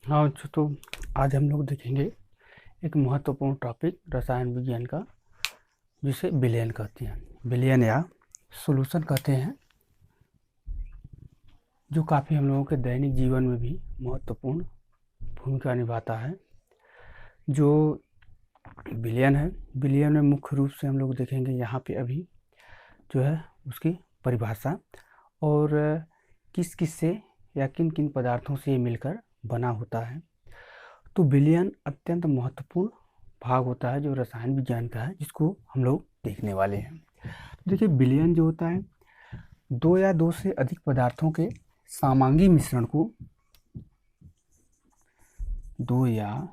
हाँ तो आज हम लोग देखेंगे एक महत्वपूर्ण टॉपिक रसायन विज्ञान का, जिसे विलयन कहते हैं। विलयन या सॉल्यूशन कहते हैं, जो काफ़ी हम लोगों के दैनिक जीवन में भी महत्वपूर्ण भूमिका निभाता है। जो विलयन है, विलयन में मुख्य रूप से हम लोग देखेंगे यहाँ पे अभी जो है उसकी परिभाषा, और किस किस से या किन किन पदार्थों से ये मिलकर बना होता है। तो विलयन अत्यंत महत्वपूर्ण भाग होता है जो रसायन विज्ञान का है, जिसको हम लोग देखने वाले हैं। देखिए, विलयन जो होता है दो या दो से अधिक पदार्थों के समांगी मिश्रण को, दो या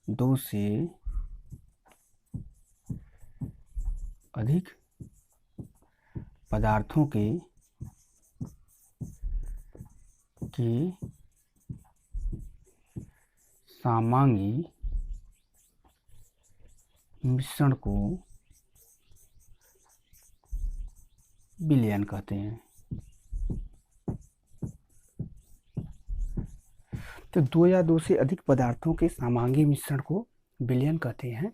दो से अधिक पदार्थों के समांगी मिश्रण को विलयन कहते हैं। तो दो या दो से अधिक पदार्थों के समांगी मिश्रण को विलयन कहते हैं।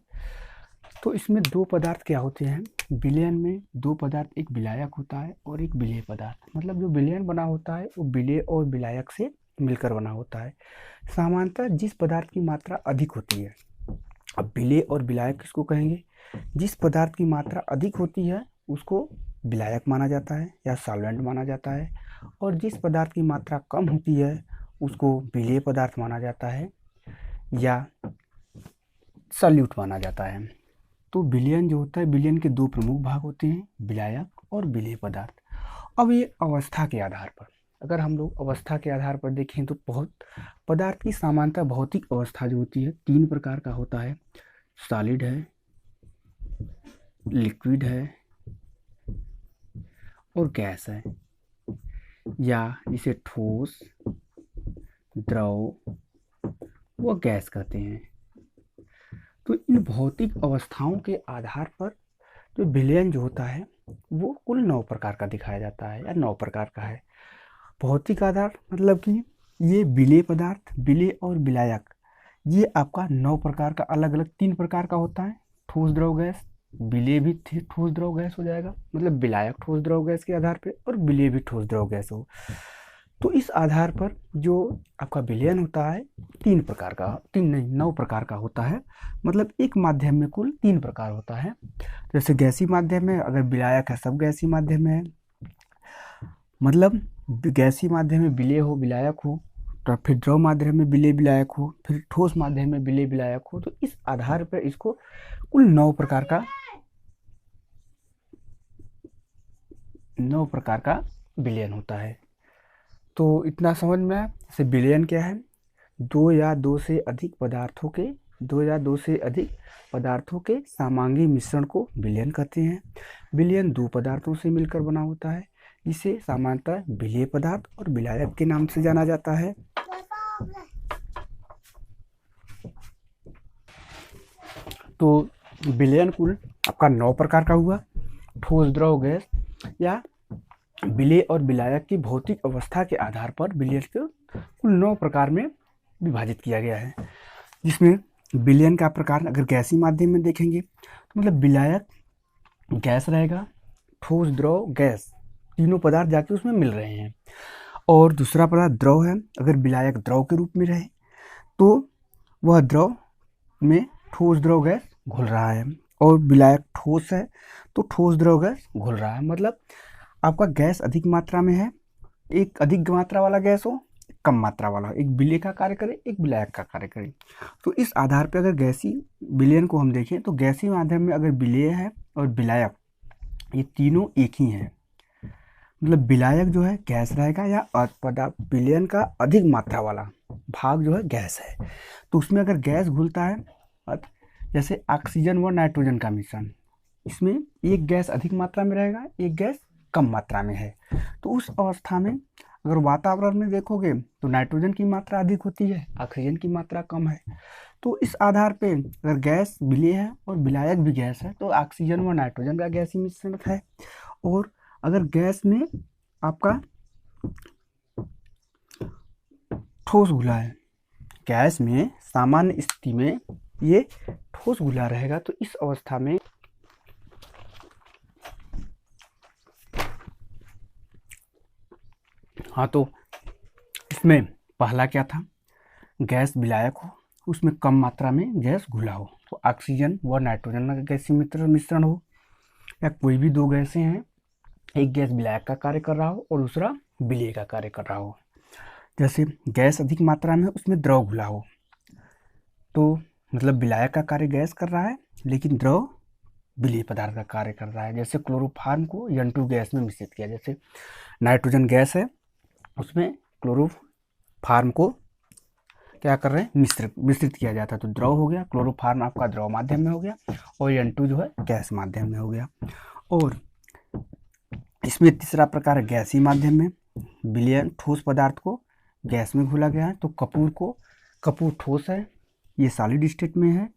तो इसमें दो पदार्थ क्या होते हैं विलयन में? दो पदार्थ, एक विलायक होता है और एक विलेय पदार्थ। मतलब जो विलयन बना होता है वो विलेय और विलायक से मिलकर बना होता है। सामान्यतः जिस पदार्थ की मात्रा अधिक होती है, अब विलेय और विलायक किसको कहेंगे? जिस पदार्थ की मात्रा अधिक होती है उसको विलायक माना जाता है या सॉल्वेंट माना जाता है, और जिस पदार्थ की मात्रा कम होती है उसको विलेय पदार्थ माना जाता है या सॉल्यूट माना जाता है। तो विलयन जो होता है, विलयन के दो प्रमुख भाग होते हैं, विलायक और विलेय पदार्थ। अब ये अवस्था के आधार पर, अगर हम लोग अवस्था के आधार पर देखें तो बहुत पदार्थ की सामान्यतः भौतिक अवस्था जो होती है तीन प्रकार का होता है। सॉलिड है, लिक्विड है और गैस है, या जिसे ठोस, द्रव व गैस कहते हैं। तो इन भौतिक अवस्थाओं के आधार पर जो विलयन जो होता है वो कुल 9 प्रकार का दिखाया जाता है, या 9 प्रकार का है। भौतिक आधार मतलब कि ये विलेय पदार्थ, विलेय और विलायक, ये आपका 9 प्रकार का अलग अलग 3 प्रकार का होता है। ठोस द्रव गैस, विलेय भी ठोस द्रव गैस हो जाएगा, मतलब विलायक ठोस द्रव गैस के आधार पे, और विलेय भी ठोस द्रव गैस हो। तो इस आधार पर जो आपका विलयन होता है 3 प्रकार का, 3 नहीं 9 प्रकार का होता है। मतलब एक माध्यम में कुल 3 प्रकार होता है। जैसे गैसीय माध्यम में अगर विलायक है, सब गैसीय माध्यम में है, मतलब गैसीय माध्यम में विलेय हो, विलायक हो, तो फिर द्रव माध्यम में विलेय विलायक हो, फिर ठोस माध्यम में विलेय विलायक हो। तो इस आधार पर इसको कुल 9 प्रकार का विलयन होता है। तो इतना समझ में आया। जैसे विलयन क्या है? दो या दो से अधिक पदार्थों के समांगी मिश्रण को विलयन कहते हैं। विलयन दो पदार्थों से मिलकर बना होता है, जिसे सामान्यतः विलेय पदार्थ और विलायक के नाम से जाना जाता है। तो विलयन कुल आपका 9 प्रकार का हुआ। ठोस, द्रव, गैस या विलेय और विलायक की भौतिक अवस्था के आधार पर विलयन को कुल 9 प्रकार में विभाजित किया गया है। जिसमें विलयन का प्रकार अगर गैसीय माध्यम में देखेंगे तो मतलब विलायक गैस रहेगा, ठोस, द्रव, गैस, तीनों पदार्थ जाके उसमें मिल रहे हैं। और दूसरा पदार्थ द्रव है, अगर विलायक द्रव के रूप में रहे तो वह द्रव में ठोस, द्रव, गैस घुल रहा है, और विलायक ठोस है तो ठोस, द्रव, गैस घुल रहा है। मतलब आपका गैस अधिक मात्रा में है, एक अधिक मात्रा वाला गैस हो, कम मात्रा वाला, एक विलेय का कार्य करे, एक विलायक का कार्य करे। तो इस आधार पर अगर गैसीय विलयन को हम देखें तो गैसीय माध्यम में अगर विलेय है और विलायक, ये तीनों एक ही हैं। मतलब विलायक जो है गैस रहेगा, या पदार्थ विलयन का अधिक मात्रा वाला भाग जो है गैस है। तो उसमें अगर गैस घुलता है, जैसे ऑक्सीजन व नाइट्रोजन का मिश्रण, इसमें एक गैस अधिक मात्रा में रहेगा, एक गैस कम मात्रा में है। तो उस अवस्था में अगर वातावरण में देखोगे तो नाइट्रोजन की मात्रा अधिक होती है, ऑक्सीजन की मात्रा कम है। तो इस आधार पे अगर गैस विलेय है और विलायक भी गैस है तो ऑक्सीजन व नाइट्रोजन का गैसीय मिश्रण है। और अगर गैस में आपका ठोस घुला है, गैस में सामान्य स्थिति में ये ठोस घुला रहेगा, तो इस अवस्था में हाँ, तो इसमें पहला क्या था, गैस विलायक हो, उसमें कम मात्रा में गैस घुला हो, तो ऑक्सीजन व नाइट्रोजन का गैसीय मिश्रण हो, या कोई भी दो गैसें हैं, एक गैस विलायक का कार्य कर रहा हो और दूसरा विलेय का कार्य कर रहा हो। जैसे गैस अधिक मात्रा में उसमें द्रव घुला हो, तो मतलब विलायक का कार्य गैस कर रहा है लेकिन द्रव विलेय पदार्थ का कार्य कर रहा है। जैसे क्लोरोफॉर्म को N2 गैस में मिश्रित किया, जैसे नाइट्रोजन गैस है उसमें क्लोरोफॉर्म को क्या कर रहे हैं, मिश्रित किया जाता है, तो द्रव हो गया, क्लोरोफॉर्म आपका द्रव माध्यम में हो गया और N2 जो है गैस माध्यम में हो गया। और इसमें तीसरा प्रकार है गैसीय माध्यम में, विलयन ठोस पदार्थ को गैस में घुला गया है, तो कपूर ठोस है, ये सॉलिड स्टेट में है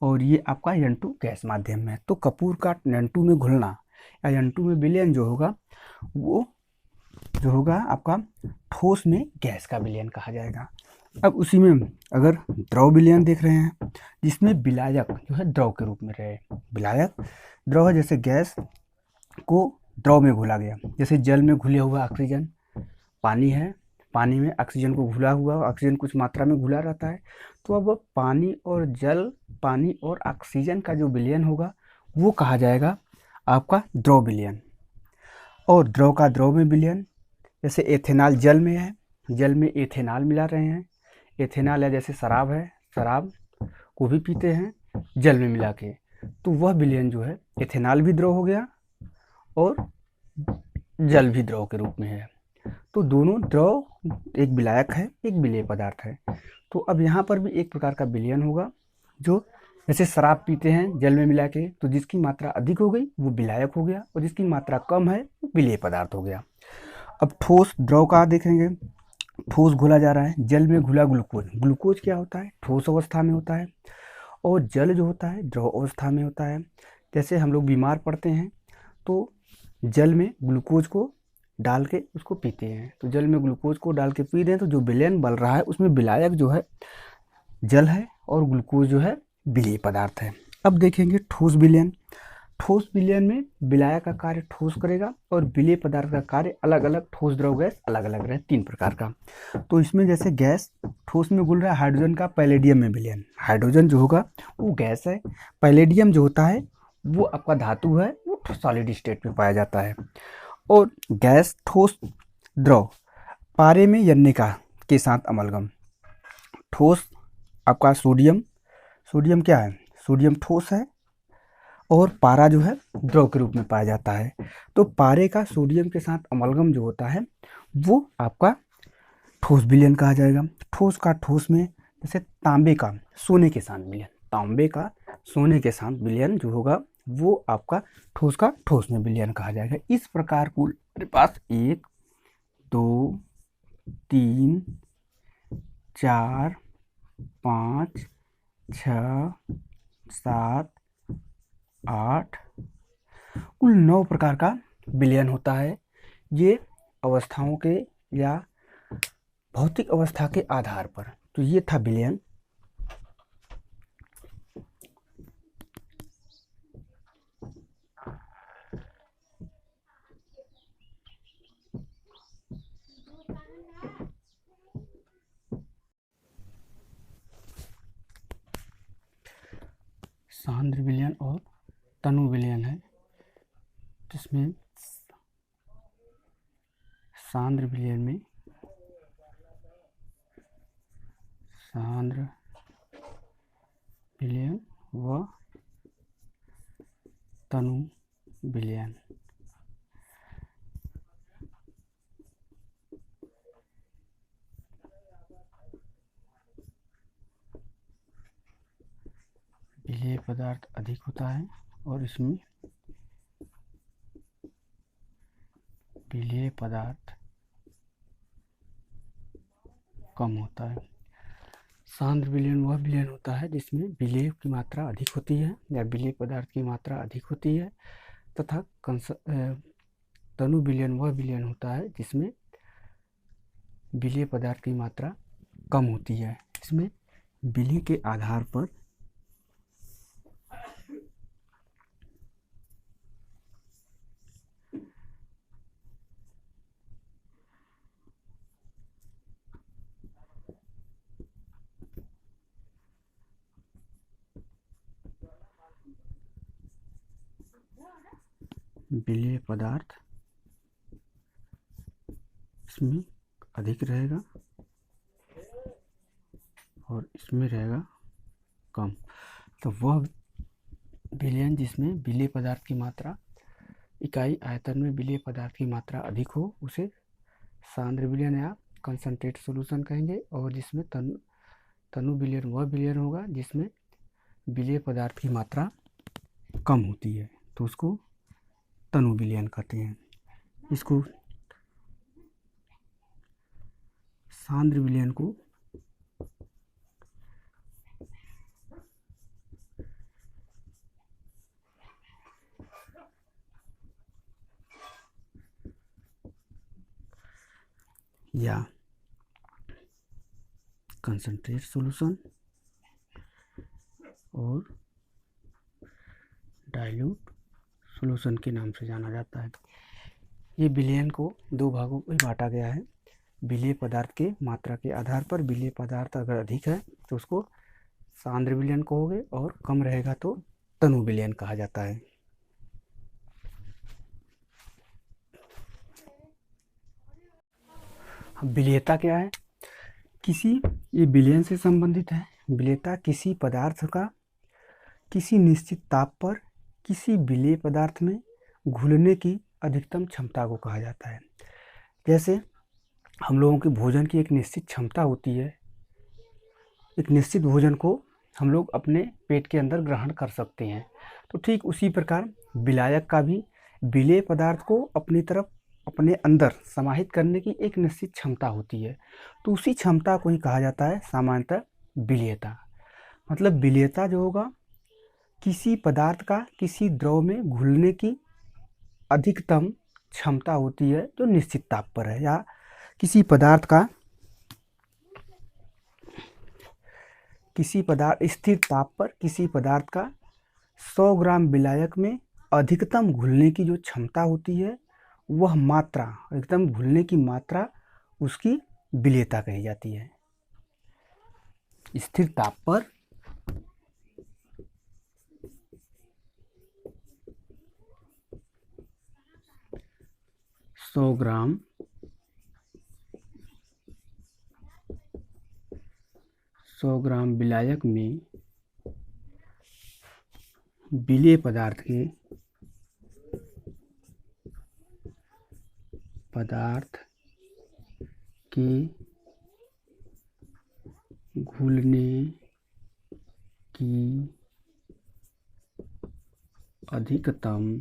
और ये आपका N2 गैस माध्यम में है। तो कपूर का N2 में घुलना या N2 में विलयन जो होगा वो जो होगा आपका ठोस में गैस का विलयन कहा जाएगा। अब उसी में अगर द्रव विलयन देख रहे हैं जिसमें विलायक जो है द्रव के रूप में रहे, विलायक द्रव है, जैसे गैस को द्रव में घुला गया, जैसे जल में घुले हुआ ऑक्सीजन, पानी है, पानी में ऑक्सीजन को घुला हुआ, ऑक्सीजन कुछ मात्रा में घुला रहता है, तो अब पानी और ऑक्सीजन का जो विलयन होगा वो कहा जाएगा आपका द्रव विलयन। और द्रव का द्रव में विलयन, जैसे एथेनॉल जल में है, जल में एथेनॉल मिला रहे हैं, एथेनॉल है जैसे शराब है, शराब को भी पीते हैं जल में मिला के, तो वह विलयन जो है एथेनॉल भी द्रव हो गया और जल भी द्रव के रूप में है। तो दोनों द्रव, एक विलायक है एक विलेय पदार्थ है। तो अब यहाँ पर भी एक प्रकार का विलयन होगा, जो जैसे शराब पीते हैं जल में मिला के, तो जिसकी मात्रा अधिक हो गई वो विलायक हो गया और जिसकी मात्रा कम है वो विलेय पदार्थ हो गया। अब ठोस द्रव का देखेंगे, ठोस घुला जा रहा है, जल में घुला ग्लूकोज क्या होता है, ठोस अवस्था में होता है, और जल जो होता है द्रव अवस्था में होता है। जैसे हम लोग बीमार पड़ते हैं तो जल में ग्लूकोज को डाल के उसको पीते हैं, तो जल में ग्लूकोज को डाल के पी रहे हैं, तो जो विलयन बन रहा है उसमें विलायक जो है जल है और ग्लूकोज जो है विलेय पदार्थ है। अब देखेंगे ठोस विलयन। ठोस विलयन में विलायक का कार्य ठोस करेगा और विलेय पदार्थ का कार्य अलग अलग, ठोस द्रव गैस अलग अलग रहे, 3 प्रकार का। तो इसमें जैसे गैस ठोस में घुल रहा है, हाइड्रोजन का पैलेडियम में विलयन, हाइड्रोजन जो होगा वो गैस है, पैलेडियम जो होता है वो आपका धातु है, वो सॉलिड स्टेट में पाया जाता है। और गैस ठोस द्रव पारे में यन्निका के साथ अमलगम, ठोस आपका सोडियम क्या है, सोडियम ठोस है और पारा जो है द्रव के रूप में पाया जाता है। तो पारे का सोडियम के साथ अमलगम जो होता है वो आपका ठोस विलयन कहा जाएगा। ठोस का ठोस में जैसे तांबे का सोने के साथ विलयन, तांबे का सोने के साथ विलयन जो होगा वो आपका ठोस का ठोस में विलयन कहा जाएगा। इस प्रकार कुल मेरे पास 1 2 3 4 5 6 7 8 कुल 9 प्रकार का विलयन होता है। ये अवस्थाओं के या भौतिक अवस्था के आधार पर। तो ये था विलयन। सांद्र विलयन और तनु विलयन है, जिसमें सांद्र विलयन में सांद्र विलयन व तनु विलयन। विलेय पदार्थ अधिक होता है और इसमें विलेय पदार्थ कम होता है। सांद्र विलयन वह विलयन होता है जिसमें विलेय की मात्रा अधिक होती है या विलेय पदार्थ की मात्रा अधिक होती है, तथा तनु विलयन वह विलयन होता है जिसमें विलेय पदार्थ की मात्रा कम होती है। इसमें विलेय के आधार पर विलेय पदार्थ इसमें अधिक रहेगा और इसमें रहेगा कम। तो वह विलयन जिसमें विलेय पदार्थ की मात्रा इकाई आयतन में विलेय पदार्थ की मात्रा अधिक हो उसे सांद्र विलयन या कंसंट्रेट सॉल्यूशन कहेंगे। और जिसमें तनु विलयन वह विलयन होगा जिसमें विलेय पदार्थ की मात्रा कम होती है, तो उसको तनु विलयन कहते हैं। इसको सांद्र विलयन को या कंसंट्रेट सॉल्यूशन और डाइल्यूट सॉल्यूशन के नाम से जाना जाता है। ये विलयन को दो भागों में बांटा गया है। विलेय पदार्थ के मात्रा के आधार पर विलेय पदार्थ अगर अधिक है तो उसको सांद्र विलयन कहोगे और कम रहेगा तो तनु विलयन कहा जाता है। विलेयता क्या है? ये विलयन से संबंधित है। विलेयता किसी पदार्थ का किसी निश्चित ताप पर किसी विलेय पदार्थ में घुलने की अधिकतम क्षमता को कहा जाता है। जैसे हम लोगों के भोजन की एक निश्चित क्षमता होती है, एक निश्चित भोजन को हम लोग अपने पेट के अंदर ग्रहण कर सकते हैं, तो ठीक उसी प्रकार विलायक का भी विलेय पदार्थ को अपनी तरफ अपने अंदर समाहित करने की एक निश्चित क्षमता होती है, तो उसी क्षमता को ही कहा जाता है सामान्यतः विलेयता। मतलब विलेयता जो होगा किसी पदार्थ का किसी द्रव में घुलने की अधिकतम क्षमता होती है जो निश्चित ताप पर है, या किसी पदार्थ स्थिर ताप पर किसी पदार्थ का 100 ग्राम विलायक में अधिकतम घुलने की जो क्षमता होती है वह मात्रा, एकदम घुलने की मात्रा उसकी विलेयता कही जाती है। स्थिर ताप पर 100 ग्राम विलायक में विलेय पदार्थ के घुलने की अधिकतम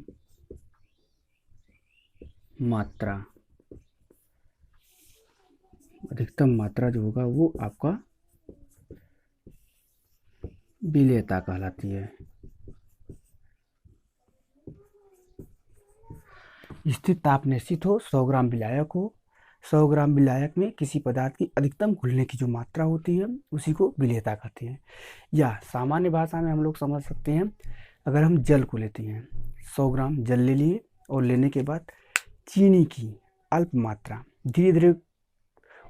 मात्रा जो होगा वो आपका विलेयता कहलाती है। स्थिर ताप निश्चित हो, 100 ग्राम विलायक हो, 100 ग्राम विलायक में किसी पदार्थ की अधिकतम घुलने की जो मात्रा होती है उसी को विलेयता कहते हैं। या सामान्य भाषा में हम लोग समझ सकते हैं, अगर हम जल को लेते हैं, 100 ग्राम जल ले लिए और लेने के बाद चीनी की अल्प मात्रा धीरे धीरे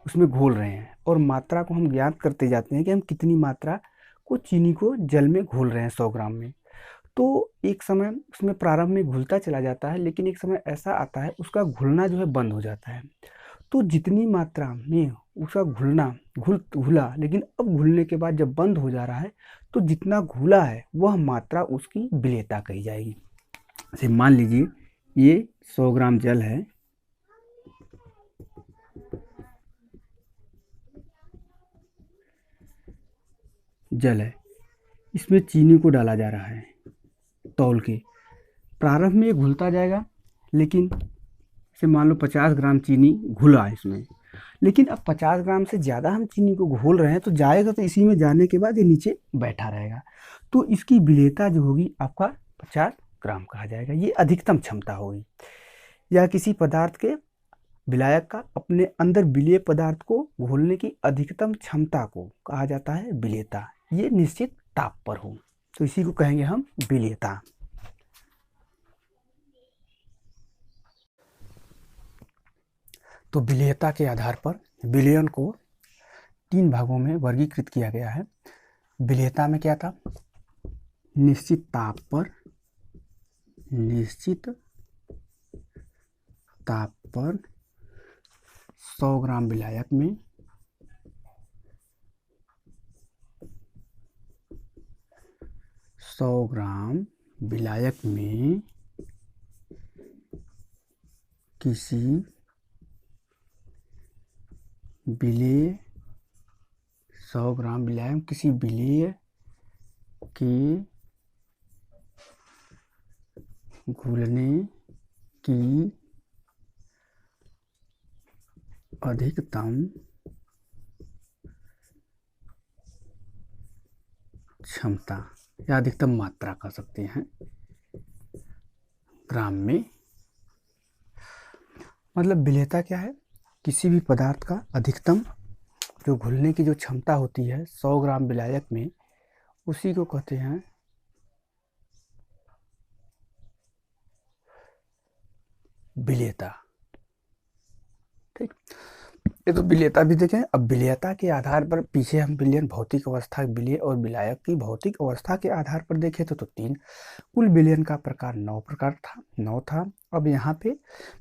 उसमें घोल रहे हैं और मात्रा को हम ज्ञात करते जाते हैं कि हम कितनी मात्रा को चीनी को जल में घोल रहे हैं 100 ग्राम में। तो एक समय उसमें प्रारंभ में घुलता चला जाता है, लेकिन एक समय ऐसा आता है उसका घुलना जो है बंद हो जाता है। तो जितनी मात्रा में उसका घुला लेकिन अब घुलने के बाद जब बंद हो जा रहा है तो जितना घुला है वह मात्रा उसकी विलेयता कही जाएगी। जैसे मान लीजिए ये 100 ग्राम जल है, इसमें चीनी को डाला जा रहा है तौल के। प्रारंभ में ये घुलता जाएगा, लेकिन से मान लो 50 ग्राम चीनी घुला इसमें, लेकिन अब 50 ग्राम से ज़्यादा हम चीनी को घोल रहे हैं तो जाएगा तो इसी में जाने के बाद ये नीचे बैठा रहेगा, तो इसकी विलेयता जो होगी आपका 50 ग्राम कहा जाएगा। ये अधिकतम क्षमता होगी। या किसी पदार्थ के विलायक का अपने अंदर विलेय पदार्थ को घोलने की अधिकतम क्षमता को कहा जाता है विलेयता। ये निश्चित ताप पर हो तो इसी को कहेंगे हम विलेयता। तो विलेयता के आधार पर विलयन को 3 भागों में वर्गीकृत किया गया है। विलेयता में क्या था? निश्चित ताप पर 100 ग्राम विलायक में 100 ग्राम विलायक में किसी विलेय 100 ग्राम विलायक किसी विलेय के घुलने की अधिकतम क्षमता या अधिकतम मात्रा कह सकते हैं ग्राम में। मतलब विलेयता क्या है? किसी भी पदार्थ का अधिकतम जो घुलने की जो क्षमता होती है 100 ग्राम विलायक में, उसी को कहते हैं विलेयता। ठीक, ये तो विलेयता भी देखें। अब विलेयता के आधार पर पीछे हम विलयन भौतिक अवस्था विलेय और विलायक की भौतिक अवस्था के आधार पर देखे तो 3 कुल विलयन का प्रकार 9 था। अब यहाँ पे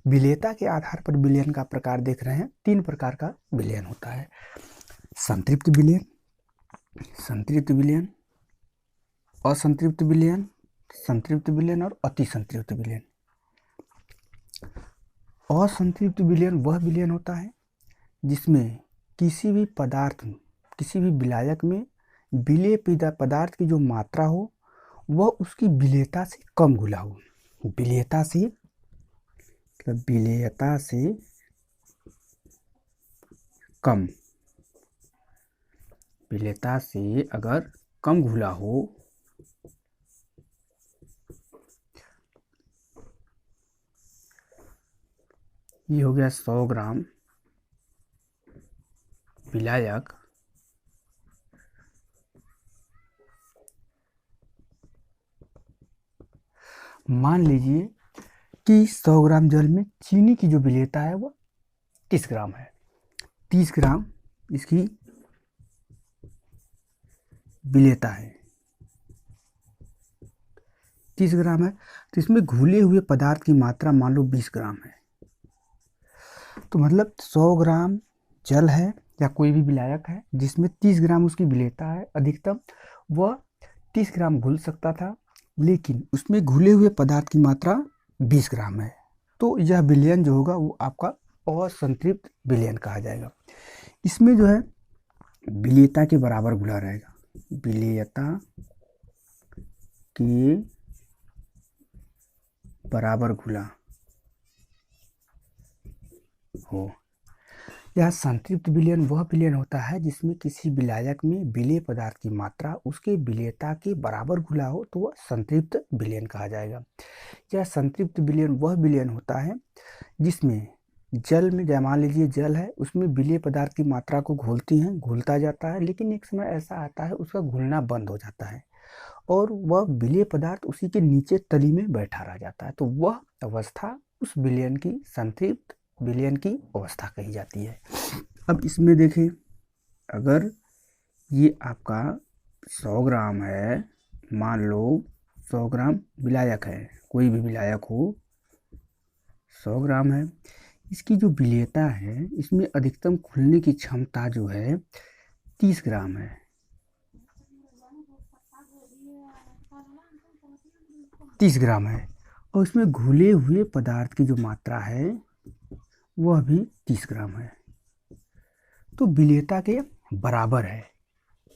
विलेयता के आधार पर विलयन का प्रकार देख रहे हैं। 3 प्रकार का विलयन होता है: संतृप्त विलयन, संतृप्त विलयन, असंतृप्त विलयन, संतृप्त विलयन और अतिसंतृप्त विलयन। असंतृप्त विलयन वह विलयन होता है जिसमें किसी भी पदार्थ में, किसी भी विलायक में विलेय पदार्थ की जो मात्रा हो वह उसकी विलेयता से कम घुला हो। विलेयता से कम, विलेयता से अगर कम घुला हो ये हो गया 100 ग्राम विलायक मान लीजिए कि 100 ग्राम जल में चीनी की जो विलेयता है वो 30 ग्राम है। 30 ग्राम इसकी विलेयता है, 30 ग्राम है। तो इसमें घुले हुए पदार्थ की मात्रा मान लो 20 ग्राम है। तो मतलब 100 ग्राम जल है या कोई भी विलायक है जिसमें 30 ग्राम उसकी विलेयता है अधिकतम, वह 30 ग्राम घुल सकता था, लेकिन उसमें घुले हुए पदार्थ की मात्रा 20 ग्राम है। तो यह विलयन जो होगा वो आपका असंतृप्त विलयन कहा जाएगा। इसमें जो है विलेयता के बराबर घुला रहेगा, विलेयता के बराबर घुला हो। यह संतृप्त विलयन वह विलयन होता है जिसमें किसी विलायक में विलेय पदार्थ की मात्रा उसके विलेयता के बराबर घुला हो तो वह संतृप्त विलयन कहा जाएगा। यह संतृप्त विलयन वह विलयन होता है जिसमें जल में, मान लीजिए जल है, उसमें विलेय पदार्थ की मात्रा को घुलता जाता है, लेकिन एक समय ऐसा आता है उसका घुलना बंद हो जाता है और वह विलेय पदार्थ उसी के नीचे तली में बैठा रह जाता है। तो वह अवस्था उस विलयन की संतृप्त विलयन की अवस्था कही जाती है। अब इसमें देखें, अगर ये आपका 100 ग्राम है, मान लो 100 ग्राम विलायक है, कोई भी विलायक हो 100 ग्राम है, इसकी जो विलेयता है इसमें अधिकतम घुलने की क्षमता जो है 30 ग्राम है। 30 ग्राम है और इसमें घुले हुए पदार्थ की जो मात्रा है वह भी 30 ग्राम है। तो विलेयता के बराबर है,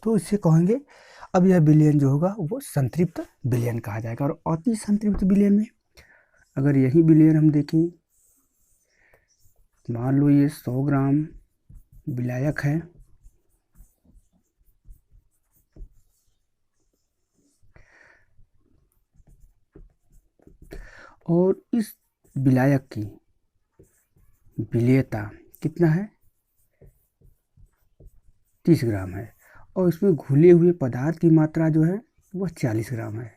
तो इसे कहेंगे। अब यह विलयन जो होगा वो संतृप्त विलयन कहा जाएगा। और अति संतृप्त विलयन में अगर यही विलयन हम देखें, मान लो ये 100 ग्राम विलायक है और इस विलायक की विलेयता कितना है, 30 ग्राम है, और इसमें घुले हुए पदार्थ की मात्रा जो है वह 40 ग्राम है।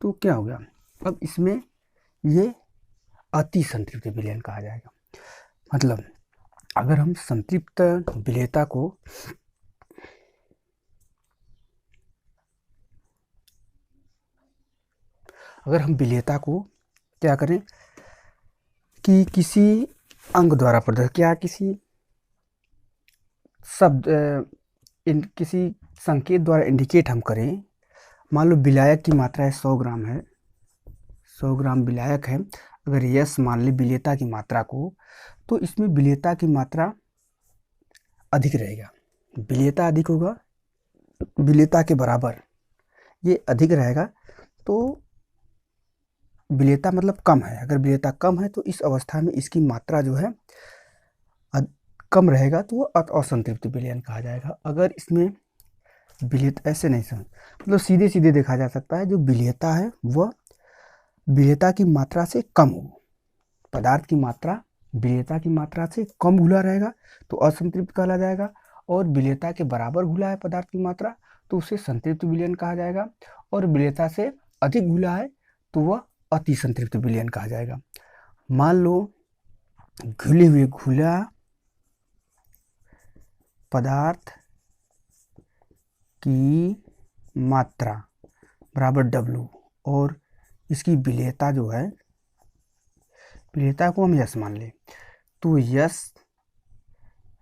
तो क्या हो गया, अब इसमें ये अति संतृप्त विलयन कहा जाएगा। मतलब अगर हम संतृप्त विलेयता को क्या करें कि किसी अंग द्वारा प्रदर्शित, क्या किसी शब्द किसी संकेत द्वारा इंडिकेट हम करें। मान लो विलायक की मात्रा है 100 ग्राम है, 100 ग्राम विलायक है। अगर यस मान ले विलेयता की मात्रा को, तो इसमें विलेयता की मात्रा अधिक रहेगा। विलेयता अधिक होगा, विलेयता के बराबर ये अधिक रहेगा। तो विलेयता मतलब कम है। अगर विलेयता कम है तो इस अवस्था में इसकी मात्रा जो है कम रहेगा, तो वो असंतृप्त विलयन कहा जाएगा। अगर इसमें विलेयता ऐसे नहीं समझ, मतलब सीधे सीधे देखा जा सकता है, जो विलेयता है वह विलेयता की मात्रा से कम हो, पदार्थ की मात्रा विलेयता की मात्रा से कम घुला रहेगा तो असंतृप्त कहला जाएगा, और विलेयता के बराबर घुला है पदार्थ की मात्रा तो उसे संतृप्त विलयन कहा जाएगा, और विलेयता से अधिक घुला है तो वह अति संतृप्त विलयन कहा जाएगा। मान लो घुले हुए घुला पदार्थ की मात्रा बराबर W, और इसकी विलेयता जो है, विलेयता को हम यस मान लें, तो यस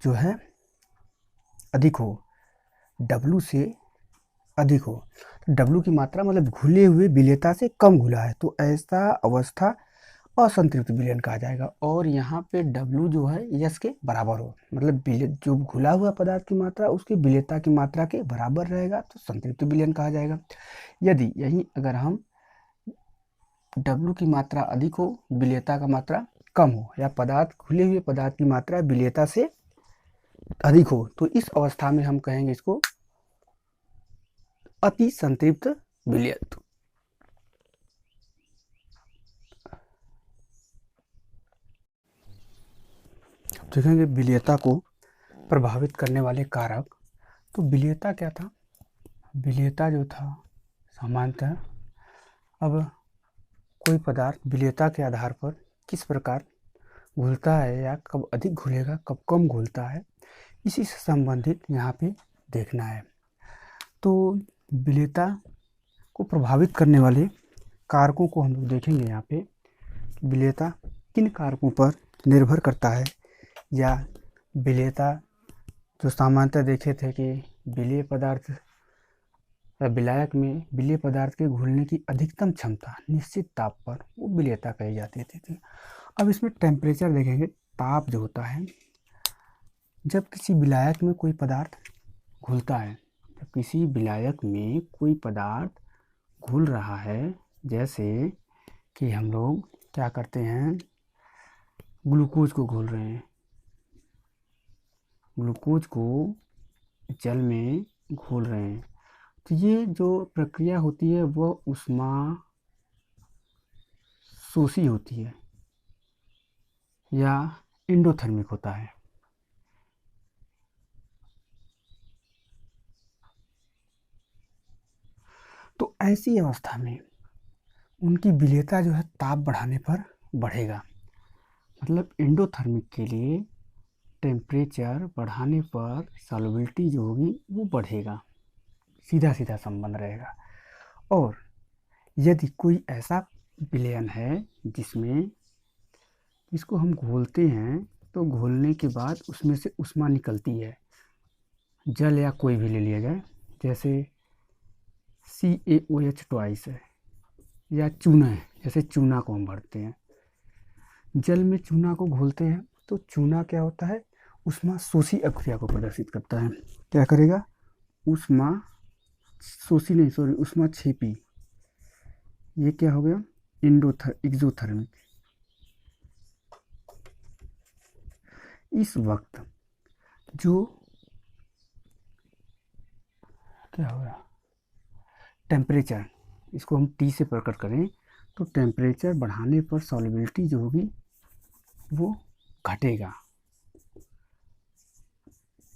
जो है अधिक हो, W से अधिक हो। W की मात्रा मतलब घुले हुए विलेयता से कम घुला है, तो ऐसा अवस्था असंतृप्त विलयन कहा जाएगा। और यहाँ पे W जो है यस के बराबर हो, मतलब जो घुला हुआ पदार्थ की मात्रा उसकी विलेयता की मात्रा के बराबर रहेगा तो संतृप्त विलयन कहा जाएगा। यदि यही अगर हम W की मात्रा अधिक हो, विलेयता का मात्रा कम हो, या घुले हुए पदार्थ की मात्रा विलेयता से अधिक हो, तो इस अवस्था में हम कहेंगे इसको अति संतृप्त विलयन। देखेंगे विलेयता को प्रभावित करने वाले कारक। तो विलेयता क्या था, विलेयता जो था सामान्यतः, अब कोई पदार्थ विलेयता के आधार पर किस प्रकार घुलता है या कब अधिक घुलेगा कब कम घुलता है, इसी से संबंधित यहाँ पे देखना है। तो विलेयता को प्रभावित करने वाले कारकों को हम लोग देखेंगे यहाँ पे। विलेयता किन कारकों पर निर्भर करता है, या विलेयता जो सामान्यतः देखे थे कि विलेय पदार्थ विलायक में विलेय पदार्थ के घुलने की अधिकतम क्षमता निश्चित ताप पर, वो विलेयता कही जाती थी। अब इसमें टेम्परेचर देखेंगे, ताप जो होता है, जब किसी विलायक में कोई पदार्थ घुलता है, जब किसी विलायक में कोई पदार्थ घुल रहा है, जैसे कि हम लोग क्या करते हैं, ग्लूकोज को घोल रहे हैं, ग्लूकोज को जल में घोल रहे हैं, तो ये जो प्रक्रिया होती है वह ऊष्मा शोषी होती है या एंडोथर्मिक होता है। तो ऐसी अवस्था में उनकी विलेयता जो है ताप बढ़ाने पर बढ़ेगा। मतलब एंडोथर्मिक के लिए टेम्परेचर बढ़ाने पर सॉल्युबिलिटी जो होगी वो बढ़ेगा, सीधा सीधा संबंध रहेगा। और यदि कोई ऐसा विलयन है जिसमें इसको हम घोलते हैं, तो घोलने के बाद उसमें से ऊष्मा निकलती है, जल या कोई भी ले लिया जाए, जैसे CaOH ट्वाइस है, या चूना है, जैसे चूना को हम भरते हैं, जल में चूना को घोलते हैं, तो चूना क्या होता है, ऊष्मा शोषी अभिक्रिया को प्रदर्शित करता है। क्या करेगा, ऊष्मा शोषी नहीं, सॉरी, ऊष्मा छेपी। ये क्या हो गया, एक्सोथर्मिक। इस वक्त जो क्या हो गया, टेम्परेचर, इसको हम T से प्रकट करें, तो टेम्परेचर बढ़ाने पर सॉल्युबिलिटी जो होगी वो घटेगा।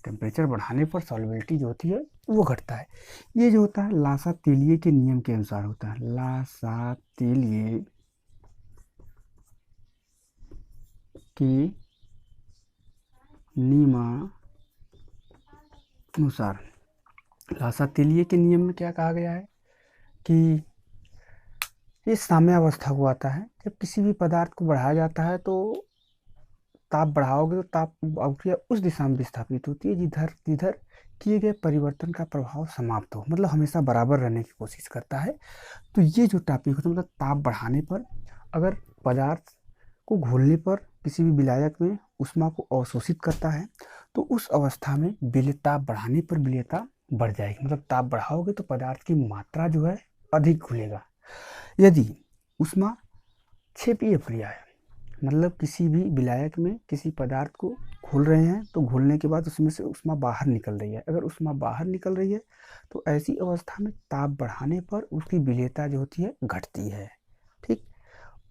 टेम्परेचर बढ़ाने पर सॉल्युबिलिटी जो होती है वो घटता है। ये जो होता है लासा-तेलिए के नियम के अनुसार होता है। लासा-तेलिए के नियमानुसार, लासा-तेलिए के नियम में क्या कहा गया है कि ये साम्यावस्था को आता है। जब किसी भी पदार्थ को बढ़ाया जाता है तो ताप बढ़ाओगे तो ताप अवक्रिया उस दिशा में विस्थापित होती है जिधर जिधर किए गए परिवर्तन का प्रभाव समाप्त हो, मतलब हमेशा बराबर रहने की कोशिश करता है। तो ये जो टॉपिक होता है, मतलब ताप बढ़ाने पर अगर पदार्थ को घोलने पर किसी भी विलायक में ऊष्मा को अवशोषित करता है तो उस अवस्था में ताप बढ़ाने पर विलेयता बढ़ जाएगी। मतलब ताप बढ़ाओगे तो पदार्थ की मात्रा जो है अधिक घुलेगा। यदि ऊष्मा क्षेपीय अभिक्रिया है, मतलब किसी भी विलायक में किसी पदार्थ को घोल रहे हैं तो घोलने के बाद उसमें से ऊष्मा बाहर निकल रही है। अगर ऊष्मा बाहर निकल रही है तो ऐसी अवस्था में ताप बढ़ाने पर उसकी विलेयता जो होती है घटती है। ठीक,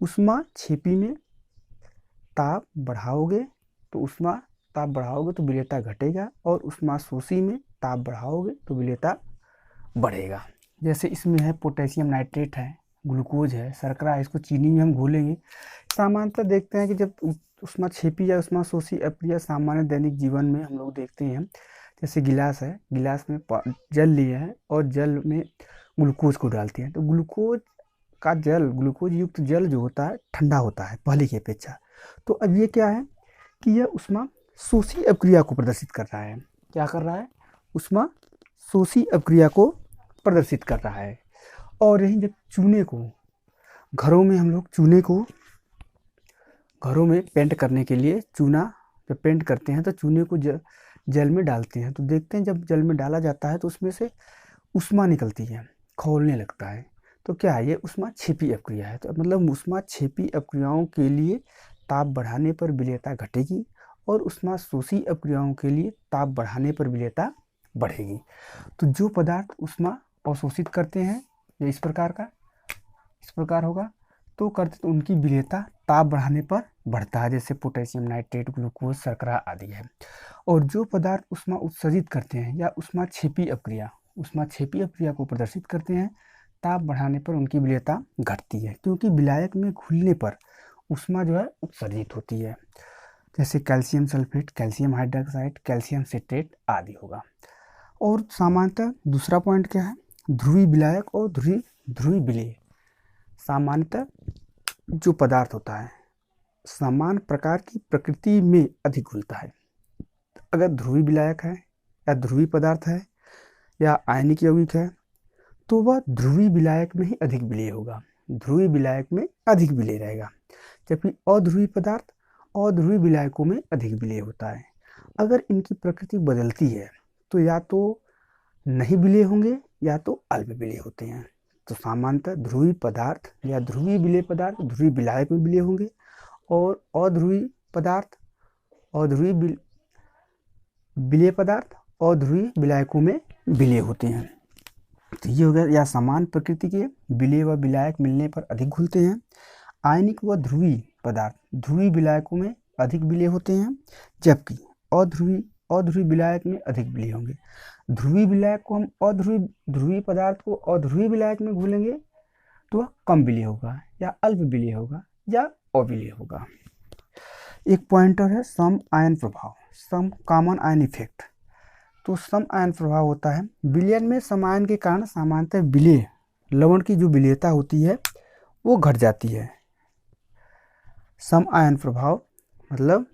ऊष्मा क्षेपी में ताप बढ़ाओगे तो विलेयता घटेगा और ऊष्मा शोषी में ताप बढ़ाओगे तो विलेयता बढ़ेगा। जैसे इसमें है पोटेशियम नाइट्रेट है, ग्लूकोज है, शर्करा है, इसको चीनी में हम घोलेंगे। सामान्यतः देखते हैं कि जब ऊष्मा क्षेपी या ऊष्मा शोषी अभिक्रिया सामान्य दैनिक जीवन में हम लोग देखते हैं, जैसे गिलास है, गिलास में जल लिया है और जल में ग्लूकोज को डालते हैं तो ग्लूकोज युक्त जल जो होता है ठंडा होता है पहले की अपेक्षा। तो अब ये क्या है कि यह ऊष्मा शोषी अभिक्रिया को प्रदर्शित कर रहा है। क्या कर रहा है? ऊष्मा शोषी अभिक्रिया को प्रदर्शित कर रहा है। और यही जब चूने को घरों में हम लोग घरों में पेंट करने के लिए चूना जब पेंट करते हैं तो चूने को जल में डालते हैं तो देखते हैं जब जल में डाला जाता है तो उसमें से ऊष्मा निकलती है, खौलने लगता है। तो क्या है? ये ऊष्मा क्षेपी अभिक्रिया है। तो मतलब ऊष्मा क्षेपी अभिक्रियाओं के लिए ताप बढ़ाने पर विलेयता घटेगी और ऊष्मा शोषी अभिक्रियाओं के लिए ताप बढ़ाने पर विलेयता बढ़ेगी। तो जो पदार्थ ऊष्मा अवशोषित करते हैं ये इस प्रकार होगा तो करते तो उनकी विलेयता ताप बढ़ाने पर बढ़ता है, जैसे पोटेशियम नाइट्रेट, ग्लूकोज, शर्करा आदि है। और जो पदार्थ ऊष्मा उत्सर्जित करते हैं या ऊष्मा क्षेपी अभिक्रिया को प्रदर्शित करते हैं, ताप बढ़ाने पर उनकी विलेयता घटती है, क्योंकि विलायक में घुलने पर ऊष्मा जो है उत्सर्जित होती है। जैसे calcium sulphate, calcium hydroxide, calcium citrate आदि होगा। और सामान्यतः दूसरा पॉइंट क्या है? ध्रुवी विलायक और ध्रुवी विलेय। सामान्यतः जो पदार्थ होता है समान प्रकार की प्रकृति में अधिक घुलता है। अगर ध्रुवी विलायक है या ध्रुवी पदार्थ है या आयनिक यौगिक है तो वह ध्रुवी विलायक में ही अधिक विलेय होगा, ध्रुवी विलायक में अधिक विलेय रहेगा। जबकि अध्रुवी पदार्थ अध्रुवी विलायकों में अधिक विलेय होता है। अगर इनकी प्रकृति बदलती है तो या तो नहीं विलेय होंगे या तो अल्प विलेय होते हैं। तो सामान्यतः ध्रुवी पदार्थ या ध्रुवी विलेय पदार्थ ध्रुवी विलायक में विलेय होंगे और अध्रुवी पदार्थ अध्रुवी विलेय पदार्थ अध्रुवी विलायकों में विलेय होते हैं। तो ये हो गया, या समान प्रकृति के विलेय व विलायक मिलने पर अधिक घुलते हैं। आयनिक व ध्रुवी पदार्थ ध्रुवी विलायकों में अधिक विलेय होते हैं, जबकि अध्रुवी विलायक में अधिक विलेय होंगे। ध्रुवी विलायक को हम ध्रुवी पदार्थ को अध्रुवी विलायक में घोलेंगे तो वह कम विलेय होगा या अल्प विलेय होगा या अविलेय होगा। एक पॉइंटर है सम आयन प्रभाव, सम कॉमन आयन इफेक्ट। तो सम आयन प्रभाव होता है विलयन में समायन के कारण सामान्यतः विलेय लवण की जो विलेयता होती है वो घट जाती है। सम आयन प्रभाव मतलब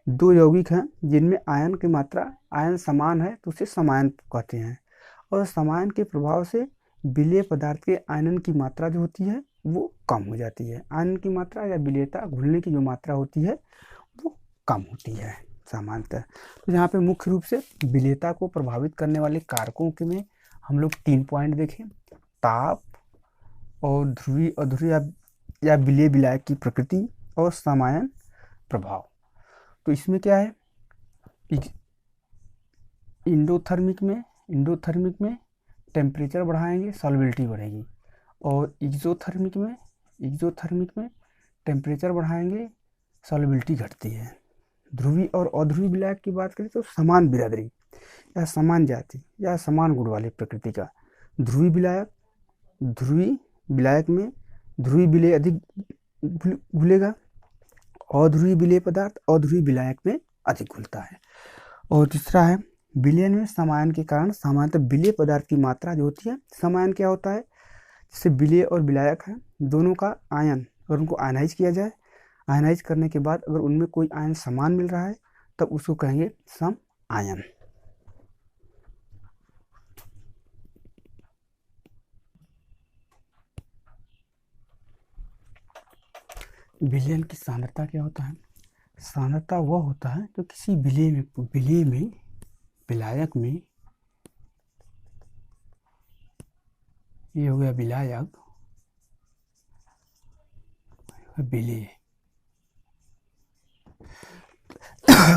दो यौगिक हैं जिनमें आयन की मात्रा आयन समान है तो उसे समायन कहते हैं। और समायन के प्रभाव से विलेय पदार्थ के आयनन की मात्रा जो होती है वो कम हो जाती है। आयनन की मात्रा या विलेयता घुलने की जो मात्रा होती है वो कम होती है सामान्यतः। तो यहाँ पे मुख्य रूप से विलेयता को प्रभावित करने वाले कारकों के में हम लोग 3 पॉइंट देखें, ताप और ध्रुवी अध्रुवी या विलेय विलायक की प्रकृति और समायन प्रभाव। तो इसमें क्या है, इंडोथर्मिक में टेम्परेचर बढ़ाएंगे सॉल्युबिलिटी बढ़ेगी, और एक्सोथर्मिक में टेम्परेचर बढ़ाएंगे सॉल्युबिलिटी घटती है। ध्रुवी और अध्रुवी विलायक की बात करें तो समान बिरादरी या समान जाति या समान गुण वाली प्रकृति का ध्रुवी विलायक में ध्रुवी विलेय अधिक घुलेगा, अध्रुवी विलेय पदार्थ अध्रुवी विलायक में अधिक घुलता है। और तीसरा है विलयन में समायन के कारण सामान्यतः विलेय पदार्थ की मात्रा जो होती है, समायन क्या होता है, जैसे विलेय और विलायक है दोनों का आयन अगर उनको आयनाइज किया जाए, आयनाइज करने के बाद अगर उनमें कोई आयन समान मिल रहा है तब उसको कहेंगे सम आयन। विलयन की सांद्रता क्या होता है? सांद्रता वह होता है जो किसी विलायक में ये हो गया विलायक विलेय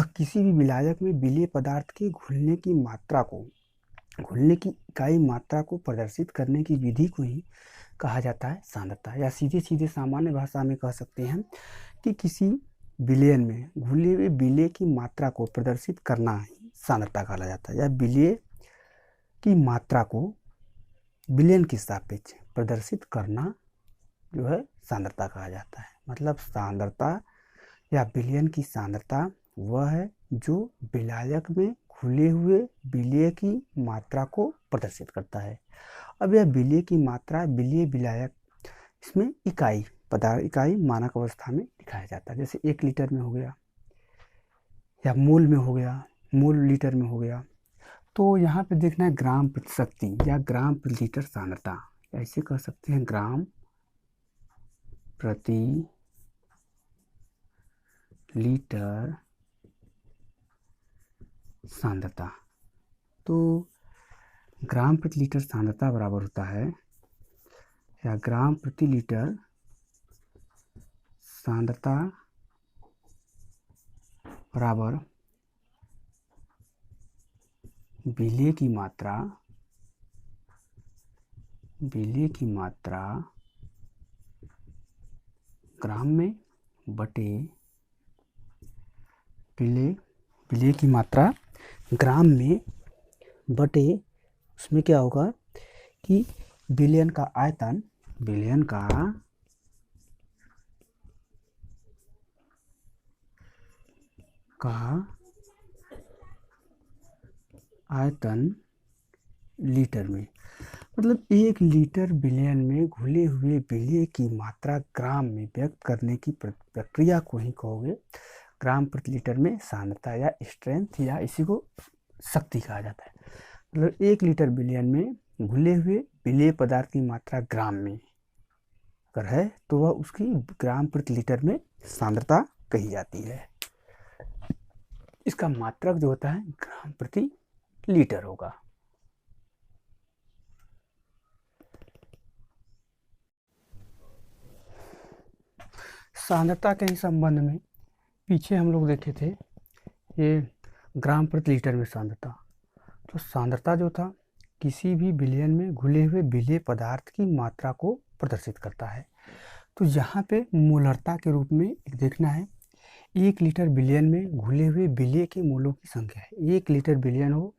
किसी भी विलायक में विलेय पदार्थ के घुलने की इकाई मात्रा को प्रदर्शित करने की विधि को ही कहा जाता है सांद्रता, या सीधे सीधे सामान्य भाषा में कह सकते हैं कि किसी विलयन में घुले हुए विलेय की मात्रा को प्रदर्शित करना ही सांद्रता कहा जाता है, या विलेय की मात्रा को विलयन के सापेक्ष प्रदर्शित करना जो है सांद्रता कहा जाता है। मतलब सांद्रता या विलयन की सांद्रता वह है जो विलायक में घुले हुए विलेय की मात्रा को प्रदर्शित करता है। अब यह विलेय की मात्रा विलेय विलायक इसमें इकाई मानक अवस्था में दिखाया जाता है, जैसे 1 लीटर में हो गया या मोल में हो गया, मोल लीटर में हो गया। तो यहाँ पे देखना है ग्राम प्रति शक्ति या ग्राम प्रति लीटर सांद्रता, ऐसे कह सकते हैं ग्राम प्रति लीटर सांद्रता। तो ग्राम प्रति लीटर सांद्रता बराबर होता है, या ग्राम प्रति लीटर सांद्रता बराबर विलेय की मात्रा ग्राम में बटे विलेय की मात्रा ग्राम में बटे उसमें क्या होगा कि विलयन का आयतन लीटर में। मतलब 1 लीटर विलयन में घुले हुए विलेय की मात्रा ग्राम में व्यक्त करने की प्रक्रिया को ही कहोगे ग्राम प्रति लीटर में सांद्रता या स्ट्रेंथ, या इसी को शक्ति कहा जाता है। मतलब 1 लीटर विलयन में घुले हुए विलेय पदार्थ की मात्रा ग्राम में अगर है तो वह उसकी ग्राम प्रति लीटर में सांद्रता कही जाती है। इसका मात्रक जो होता है ग्राम प्रति लीटर होगा। सांद्रता के ही संबंध में पीछे हम लोग देखे थे ये ग्राम प्रति लीटर में सांद्रता। तो सांद्रता जो था किसी भी विलयन में घुले हुए विलेय पदार्थ की मात्रा को प्रदर्शित करता है। तो यहाँ पे मोलरता के रूप में देखना है, 1 लीटर विलयन में घुले हुए विलेय के मोलों की संख्या है। 1 लीटर विलयन हो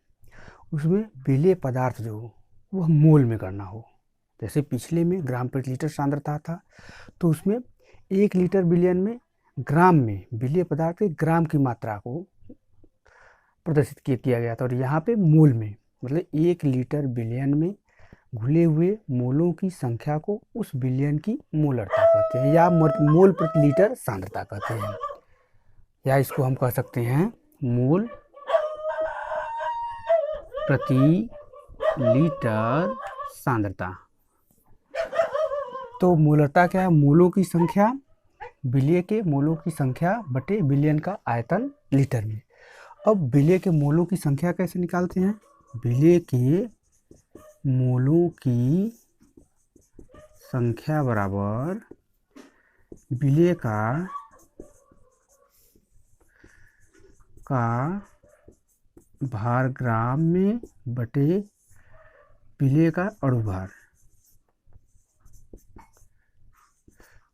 उसमें विलेय पदार्थ जो हो वह मोल में करना हो। जैसे पिछले में ग्राम प्रति लीटर सांद्रता था तो उसमें 1 लीटर विलयन में ग्राम में विलेय पदार्थ के ग्राम की मात्रा को प्रदर्शित किया गया था, और यहाँ पे मोल में मतलब 1 लीटर विलयन में घुले हुए मोलों की संख्या को उस विलयन की मोलरता कहते हैं, या मोल प्रति लीटर सांद्रता कहते हैं, या इसको हम कह सकते हैं मोल प्रति लीटर सांद्रता। तो मोलरता क्या है? मोलों की संख्या, विलेय के मोलों की संख्या बटे विलयन का आयतन लीटर में। अब विलेय के मोलों की संख्या कैसे निकालते हैं? विलेय के मोलों की संख्या बराबर विलेय का भार ग्राम में बटे विलेय का अणुभार।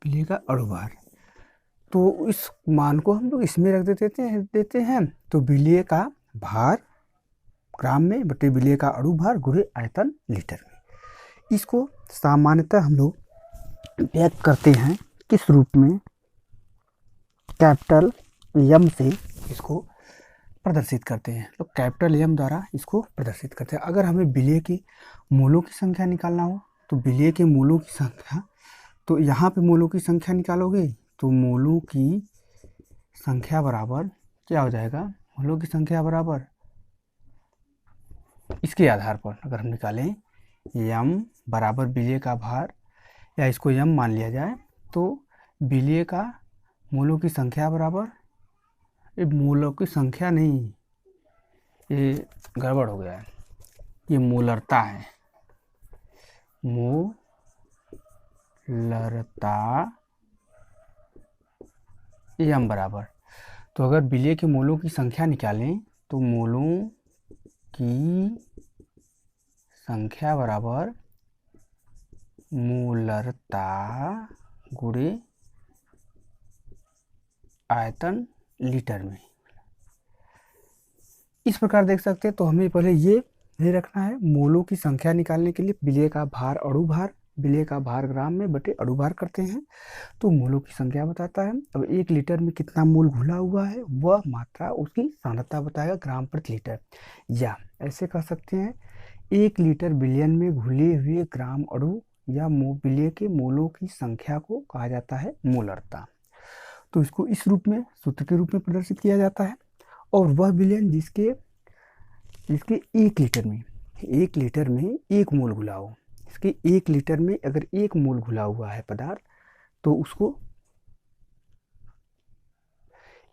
विलेय का अणुभार तो इस मान को हम लोग इसमें रख देते हैं। तो विलेय का भार ग्राम में बटे विलेय का अणु भार गुणे आयतन लीटर में। इसको सामान्यतः हम लोग व्यक्त करते हैं किस रूप में? कैपिटल एम से इसको प्रदर्शित करते हैं। तो कैपिटल एम द्वारा इसको प्रदर्शित करते हैं। अगर हमें विलेय के मोलों की संख्या निकालना हो तो विलेय के मोलों की संख्या, तो यहाँ पे मोलों की संख्या निकालोगे तो मोलों की संख्या बराबर क्या हो जाएगा? मोलों की संख्या बराबर इसके आधार पर अगर हम निकालें यम बराबर विलेय का भार, या इसको यम मान लिया जाए, तो विलेय का मोलों की संख्या बराबर, ये मोलों की संख्या नहीं, ये गड़बड़ हो गया है, ये मोलरता है। मोलरता यम बराबर, तो अगर विलेय के मोलों की संख्या निकालें तो मोलों की संख्या बराबर मोलरता गुणे आयतन लीटर में। इस प्रकार देख सकते हैं। तो हमें पहले ये नहीं रखना है। मोलों की संख्या निकालने के लिए विलेय का भार अणु भार, विलेय का भार ग्राम में बटे अणु भार करते हैं, तो मोलों की संख्या बताता है। अब 1 लीटर में कितना मोल घुला हुआ है वह मात्रा उसकी सांद्रता बताएगा ग्राम प्रति लीटर। या ऐसे कह सकते हैं 1 लीटर विलयन में घुले हुए ग्राम अणु या विलेय के मोलों की संख्या को कहा जाता है मोलरता। तो इसको इस रूप में सूत्र के रूप में प्रदर्शित किया जाता है। और वह विलयन जिसके 1 लीटर में 1 मोल घुला हो, इसके 1 लीटर में अगर 1 मोल घुला हुआ है पदार्थ, तो उसको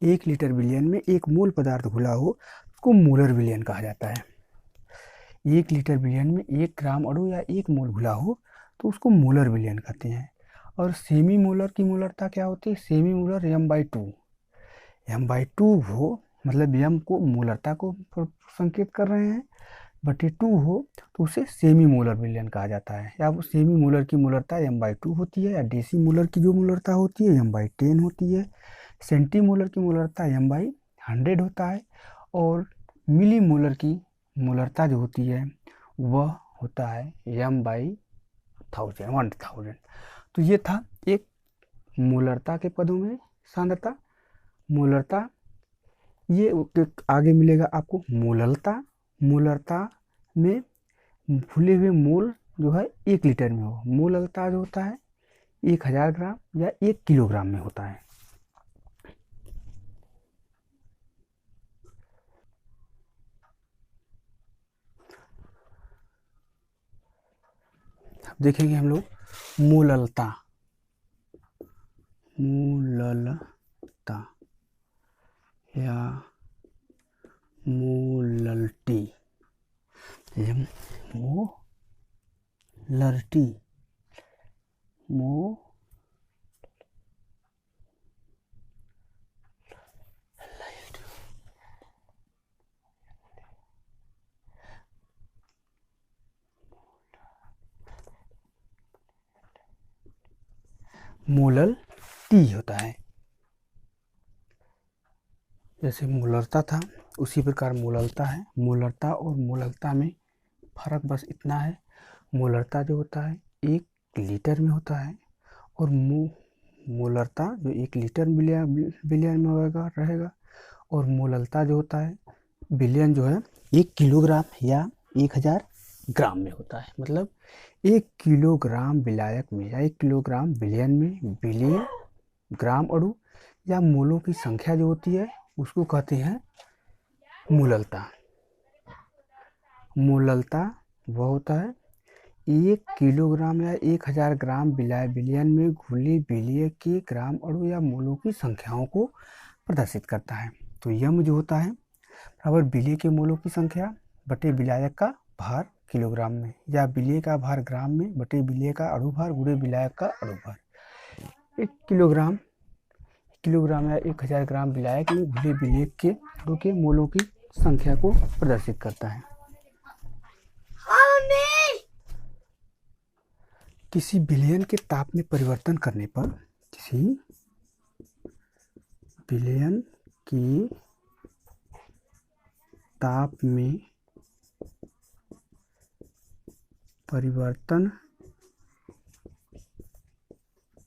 1 लीटर विलयन में 1 मोल पदार्थ घुला हो, उसको मोलर विलयन कहा जाता है। 1 लीटर विलयन में 1 ग्राम अणु या 1 मोल घुला हो तो उसको मोलर विलयन कहते हैं। और सेमी मोलर की मोलरता क्या होती है? सेमी मोलर m/2 हो, मतलब m को मोलरता को संकेत कर रहे हैं, बटे 2 हो तो उसे सेमी मोलर विलयन कहा जाता है। या वो सेमी मोलर की मोलरता m/2 होती है, या डेसी मोलर की जो मोलरता होती है m/10 होती है। सेंटी मोलर की मोलरता m/100 होता है। और मिली मोलर की मोलरता जो होती है वह होता है m/1000। तो ये था एक मोलरता के पदों में सांद्रता, मोलरता। ये आगे मिलेगा आपको मोलरता में घुले हुए मोल जो है 1 लीटर में हो। मोलरता जो होता है 1000 ग्राम या 1 किलोग्राम में होता है। अब देखेंगे हम लोग मोललता या मोलल्टी, मोलल टी होता है। जैसे मोलरता था उसी प्रकार मोललता है। मोलरता और मोललता में फर्क बस इतना है, मोलरता जो होता है 1 लीटर में होता है, और मोलरता जो 1 लीटर विलयन में रहेगा, और मोललता जो होता है विलयन जो है 1 किलोग्राम या 1000 ग्राम में होता है। मतलब 1 किलोग्राम विलायक में या 1 किलोग्राम विलयन में विलेय ग्राम अणु या मोलों की संख्या जो होती है उसको कहते हैं मोललता। मोललता वह होता है 1 किलोग्राम या 1000 ग्राम विलयन में घुले विलेय के ग्राम अणु या मोलों की संख्याओं को प्रदर्शित करता है। तो यम जो होता है बराबर विलेय के मोलों की संख्या बटे विलायक का भार किलोग्राम में, या विलेय का भार ग्राम में बटे विलेय का अणु भार गुणे विलायक का अणु भार। 1 किलोग्राम या 1000 ग्राम विलायक में घुले विलेय के अणु के मोलों की संख्या को प्रदर्शित करता है। किसी विलयन के ताप में परिवर्तन करने पर विलयन की ताप में परिवर्तन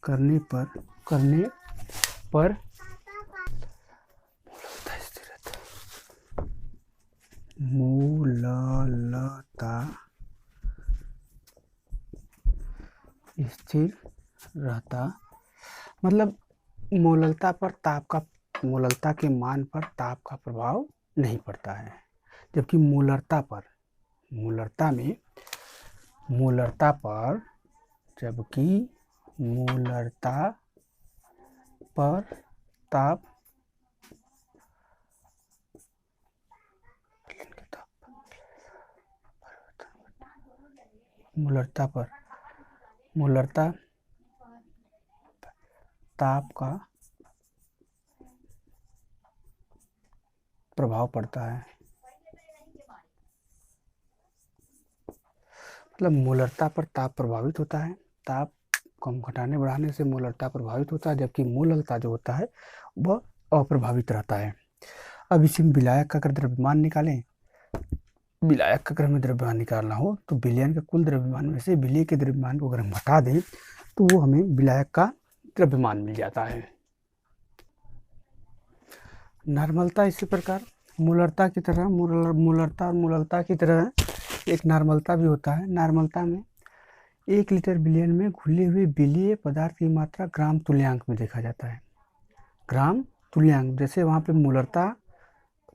करने पर मोललता स्थिर रहता। मतलब मोललता के मान पर ताप का प्रभाव नहीं पड़ता है, जबकि मोलरता पर ताप मोलरता ताप का प्रभाव पड़ता है। मतलब मोलरता पर ताप प्रभावित होता है, ताप कम घटाने बढ़ाने से मोलरता प्रभावित होता है, जबकि मोललता जो होता है वह अप्रभावित रहता है। अब इसी में विलायक का अगर द्रव्यमान निकालें, विलायक का अगर हमें द्रव्यमान निकालना हो तो विलयन के कुल द्रव्यमान में से विलय के द्रव्यमान को अगर हम हटा दें तो वो हमें विलायक का द्रव्यमान मिल जाता है। नॉर्मलता इसी प्रकार मोलरता की तरह मोलरता और मोललता की तरह एक नॉर्मलता भी होता है। नॉर्मलता में 1 लीटर विलयन में घुले हुए विलीय पदार्थ की मात्रा ग्राम तुल्यांक में देखा जाता है। ग्राम तुल्यांक, जैसे वहाँ पे मोलरता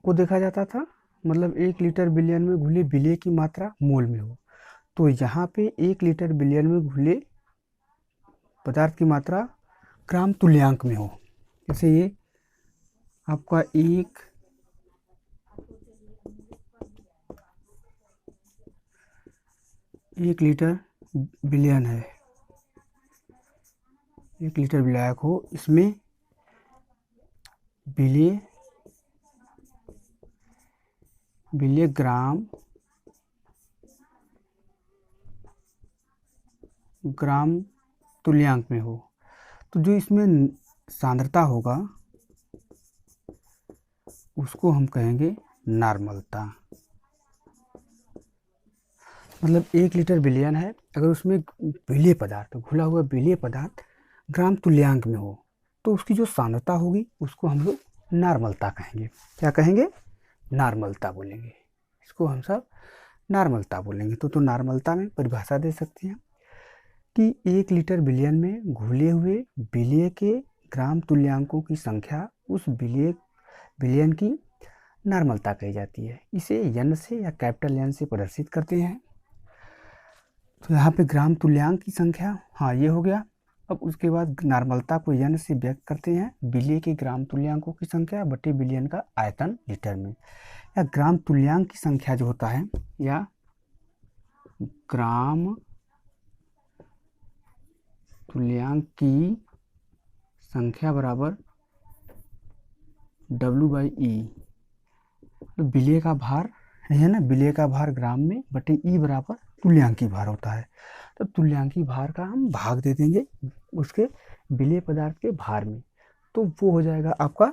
को देखा जाता था, मतलब 1 लीटर विलयन में घुले विलीय की मात्रा मोल में हो, तो यहाँ पे 1 लीटर विलयन में घुले पदार्थ की मात्रा ग्राम तुल्यांक में हो। जैसे ये आपका 1 लीटर विलयन है, 1 लीटर विलायक हो, इसमें विलय ग्राम तुल्यांक में हो, तो जो इसमें सांद्रता होगा उसको हम कहेंगे नॉर्मलता। मतलब 1 लीटर विलयन है, अगर उसमें विलीय पदार्थ, घुला हुआ विलीय पदार्थ ग्राम तुल्यांक में हो तो उसकी जो सांद्रता होगी उसको हम लोग नॉर्मलता कहेंगे। क्या कहेंगे? नॉर्मलता बोलेंगे, इसको हम सब नॉर्मलता बोलेंगे। तो नॉर्मलता में परिभाषा दे सकते हैं कि 1 लीटर विलयन में घुले हुए विलीय के ग्राम तुल्यांकों की संख्या उस विलयन की नॉर्मलता कही जाती है। इसे यन से या कैपिटल एन से प्रदर्शित करते हैं। तो यहाँ पे ग्राम तुल्यांक की संख्या, हाँ ये हो गया। अब उसके बाद नॉर्मलता को यन से व्यक्त करते हैं विलय के ग्राम तुल्यांकों की संख्या बटे विलयन का आयतन लीटर में। या ग्राम तुल्यांक की संख्या जो होता है, या ग्राम तुल्यांक की संख्या बराबर W/E, तो विलय का भार है ना, विलय का भार ग्राम में बटे E बराबर तुल्यांकी भार होता है। तो तुल्यांकी भार का हम भाग दे देंगे उसके विलय पदार्थ के भार में, तो वो हो जाएगा आपका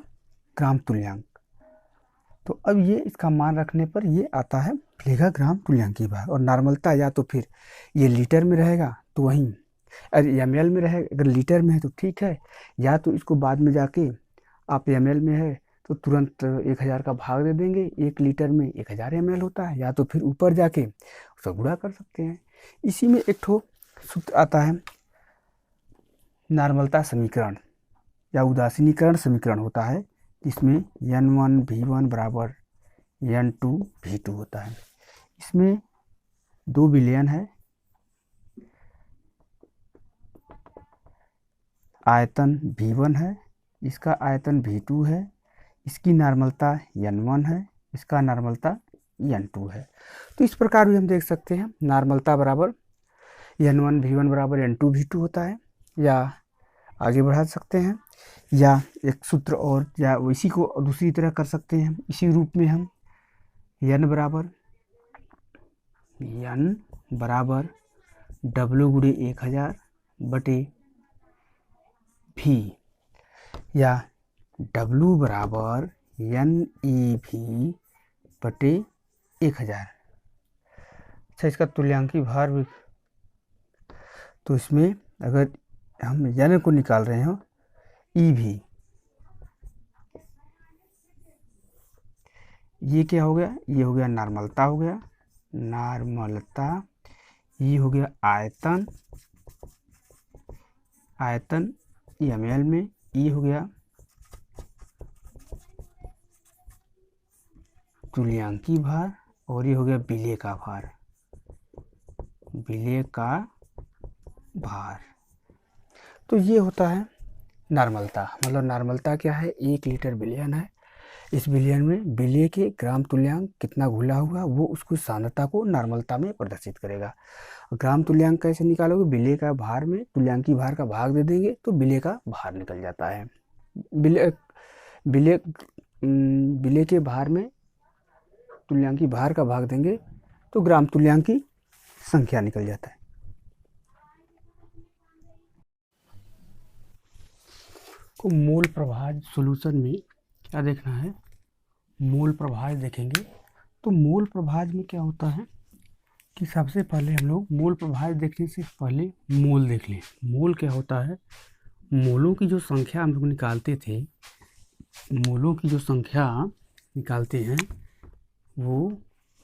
ग्राम तुल्यांक। तो अब ये इसका मान रखने पर ये आता है, मिलेगा ग्राम तुल्यांकी भार। और नॉर्मलता या तो फिर ये लीटर में रहेगा तो वहीं, अरे ml में रहेगा, अगर लीटर में है तो ठीक है, या तो इसको बाद में जाके आप ml में है तो तुरंत 1000 का भाग दे देंगे, 1 लीटर में 1000 ml होता है, या तो फिर ऊपर जाके उसका गुणा कर सकते हैं। इसी में एक ठो सूत्र आता है नॉर्मलता समीकरण या उदासीनीकरण समीकरण होता है, इसमें N1 V1 बराबर N2 V2 होता है। इसमें 2 विलयन है, आयतन V1 है, इसका आयतन V2 है, इसकी नॉर्मलता N1 है, इसका नॉर्मलता N2 है। तो इस प्रकार भी हम देख सकते हैं नॉर्मलता बराबर N1 V1 बराबर N2 V2 होता है, या आगे बढ़ा सकते हैं, या एक सूत्र और, या इसी को दूसरी तरह कर सकते हैं। इसी रूप में हम N बराबर W/1000 बटे V, या W बराबर NEV बटे 1000। अच्छा, इसका तुल्यांकी भार भी, तो इसमें अगर हम N को निकाल रहे हो, EV, ये क्या हो गया, ये हो गया नॉर्मलता, हो गया नॉर्मलता, ये हो गया आयतन, आयतन ml में, ये हो गया तुल्यांकी भार, और ये हो गया विलेय का भार, विलेय का भार। तो ये होता है नॉर्मलता। मतलब नॉर्मलता क्या है, 1 लीटर विलयन है, इस विलयन में विलेय के ग्राम तुल्यांक कितना घुला हुआ वो उसकी सांद्रता को नॉर्मलता में प्रदर्शित करेगा। ग्राम तुल्यांक कैसे निकालोगे, विलेय का भार में तुल्यांकी भार का भाग दे देंगे तो विलेय का भार निकल जाता है। विलेय विलेय विलेय के भार में तुल्यांकी भार का भाग देंगे तो ग्राम तुल्यांक की संख्या निकल जाता है। को मोल प्रभाज सॉल्यूशन में क्या देखना है, मोल प्रभाज देखेंगे। तो मोल प्रभाज में क्या होता है कि सबसे पहले हम लोग मोल प्रभाज देखने से पहले मोल देख लें। मोल क्या होता है, मोलों की जो संख्या हम लोग निकालते थे, मोलों की जो संख्या निकालते हैं वो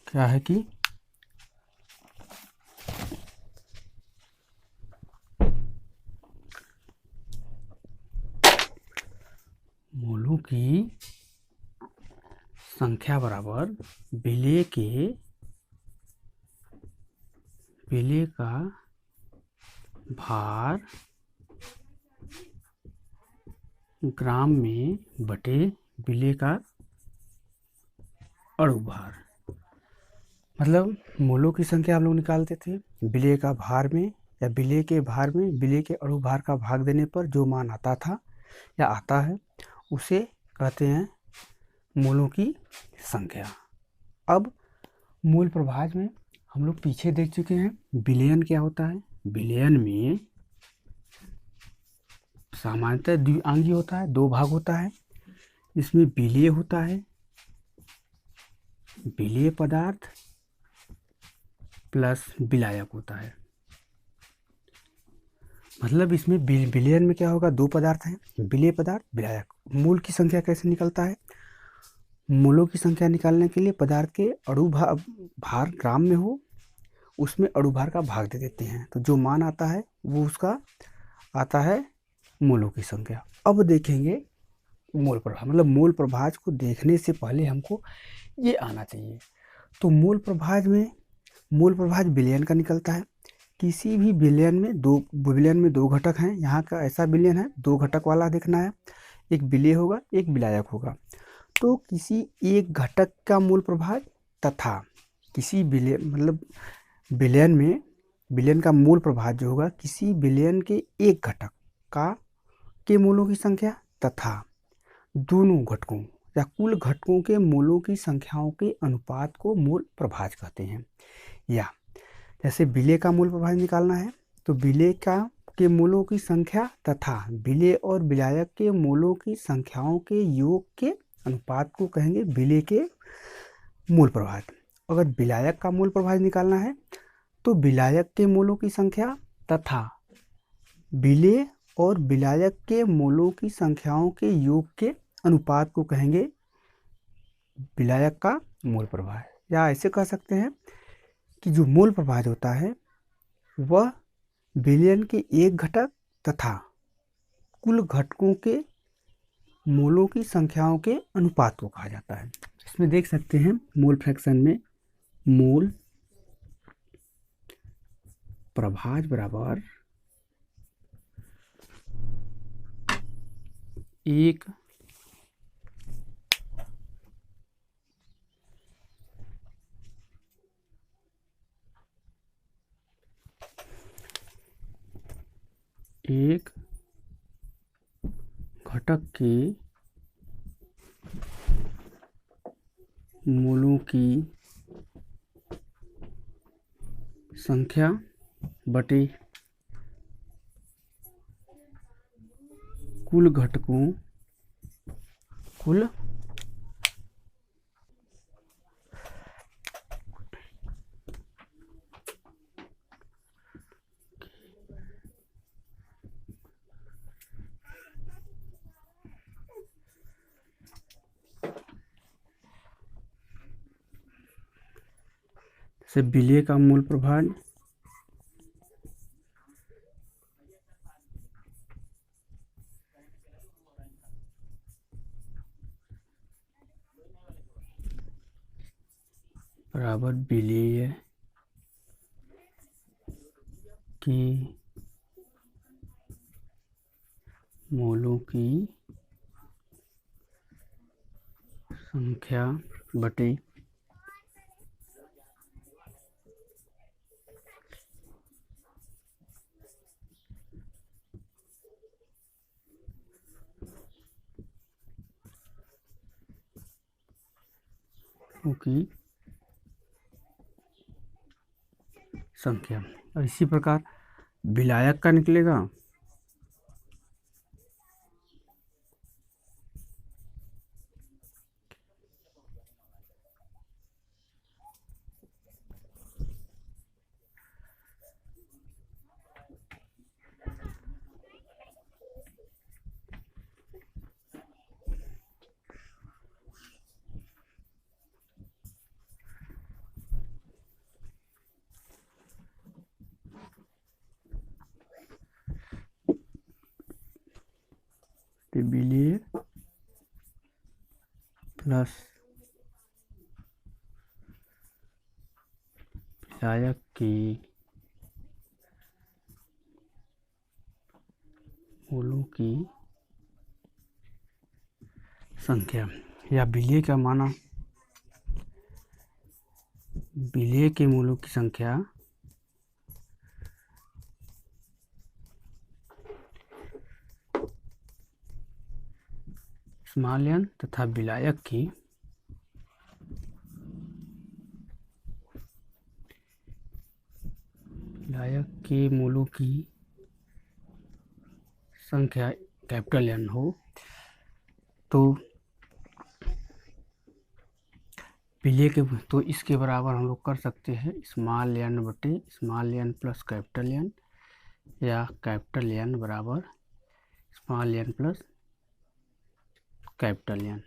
क्या है कि मोलों की संख्या बराबर विलेय का भार ग्राम में बटे विलेय का अणु भार। मतलब मोलों की संख्या हम लोग निकालते थे, विलेय का भार में या विलेय के भार में विलेय के अणु भार का भाग देने पर जो मान आता था या आता है उसे कहते हैं मोलों की संख्या। अब मोल प्रभाज में हम लोग पीछे देख चुके हैं, विलयन क्या होता है, विलयन में सामान्यतः द्विअंगी होता है, 2 भाग होता है। इसमें विलेय होता है, विलेय पदार्थ प्लस विलायक होता है। मतलब इसमें विलयन में क्या होगा, 2 पदार्थ हैं, विलेय पदार्थ, विलायक। मोल की संख्या कैसे निकलता है, मोलों की संख्या निकालने के लिए पदार्थ के अणु भार ग्राम में हो, उसमें अणु भार का भाग दे देते हैं तो जो मान आता है वो उसका आता है मोलों की संख्या। अब देखेंगे मोल प्रभाज। मतलब मोल प्रभाज को देखने से पहले हमको ये आना चाहिए। तो मोल प्रभाज में, मोल प्रभाज विलयन का निकलता है। किसी भी विलयन में दो घटक हैं। यहाँ का ऐसा विलयन है 2 घटक वाला देखना है, एक विलेय होगा एक विलायक होगा। तो किसी एक घटक का मोल प्रभाज तथा किसी विलयन, मतलब विलयन में विलयन का मोल प्रभाज जो होगा किसी विलयन के एक घटक का के मोलों की संख्या तथा दोनों घटकों या कुल घटकों के मोलों की संख्याओं के अनुपात को मोल प्रभाज कहते हैं। या जैसे विलेय का मोल प्रभाज निकालना है तो विलेय के मोलों की संख्या तथा विलेय और विलायक के मोलों की संख्याओं के योग के अनुपात को कहेंगे विलेय के मोल प्रभाज। अगर विलायक का मोल प्रभाज निकालना है तो विलायक के मोलों की संख्या तथा विलेय और विलायक के मोलों की संख्याओं के योग के अनुपात को कहेंगे विलायक का मोल प्रभाज। या ऐसे कह सकते हैं कि जो मोल प्रभाज होता है वह विलयन के एक घटक तथा कुल घटकों के मोलों की संख्याओं के अनुपात को कहा जाता है। इसमें देख सकते हैं मोल फ्रैक्शन में मोल प्रभाज बराबर 1 घटक के मोलों की संख्या बटे कुल घटकों कुल से विलय का मूल प्रभाज बराबर विलेय की मोलों की संख्या बटे की संख्या। और इसी प्रकार विलायक का निकलेगा विलेय प्लस विलायक की मोलों की संख्या, या विलेय का माना विलेय के मोलों की संख्या स्मॉल n तथा विलायक के मोलों की संख्या कैपिटल N हो तो विलेय के, तो इसके बराबर हम लोग कर सकते हैं स्मॉल n बटे small n plus capital N, या कैपिटल N बराबर small n plus capital N,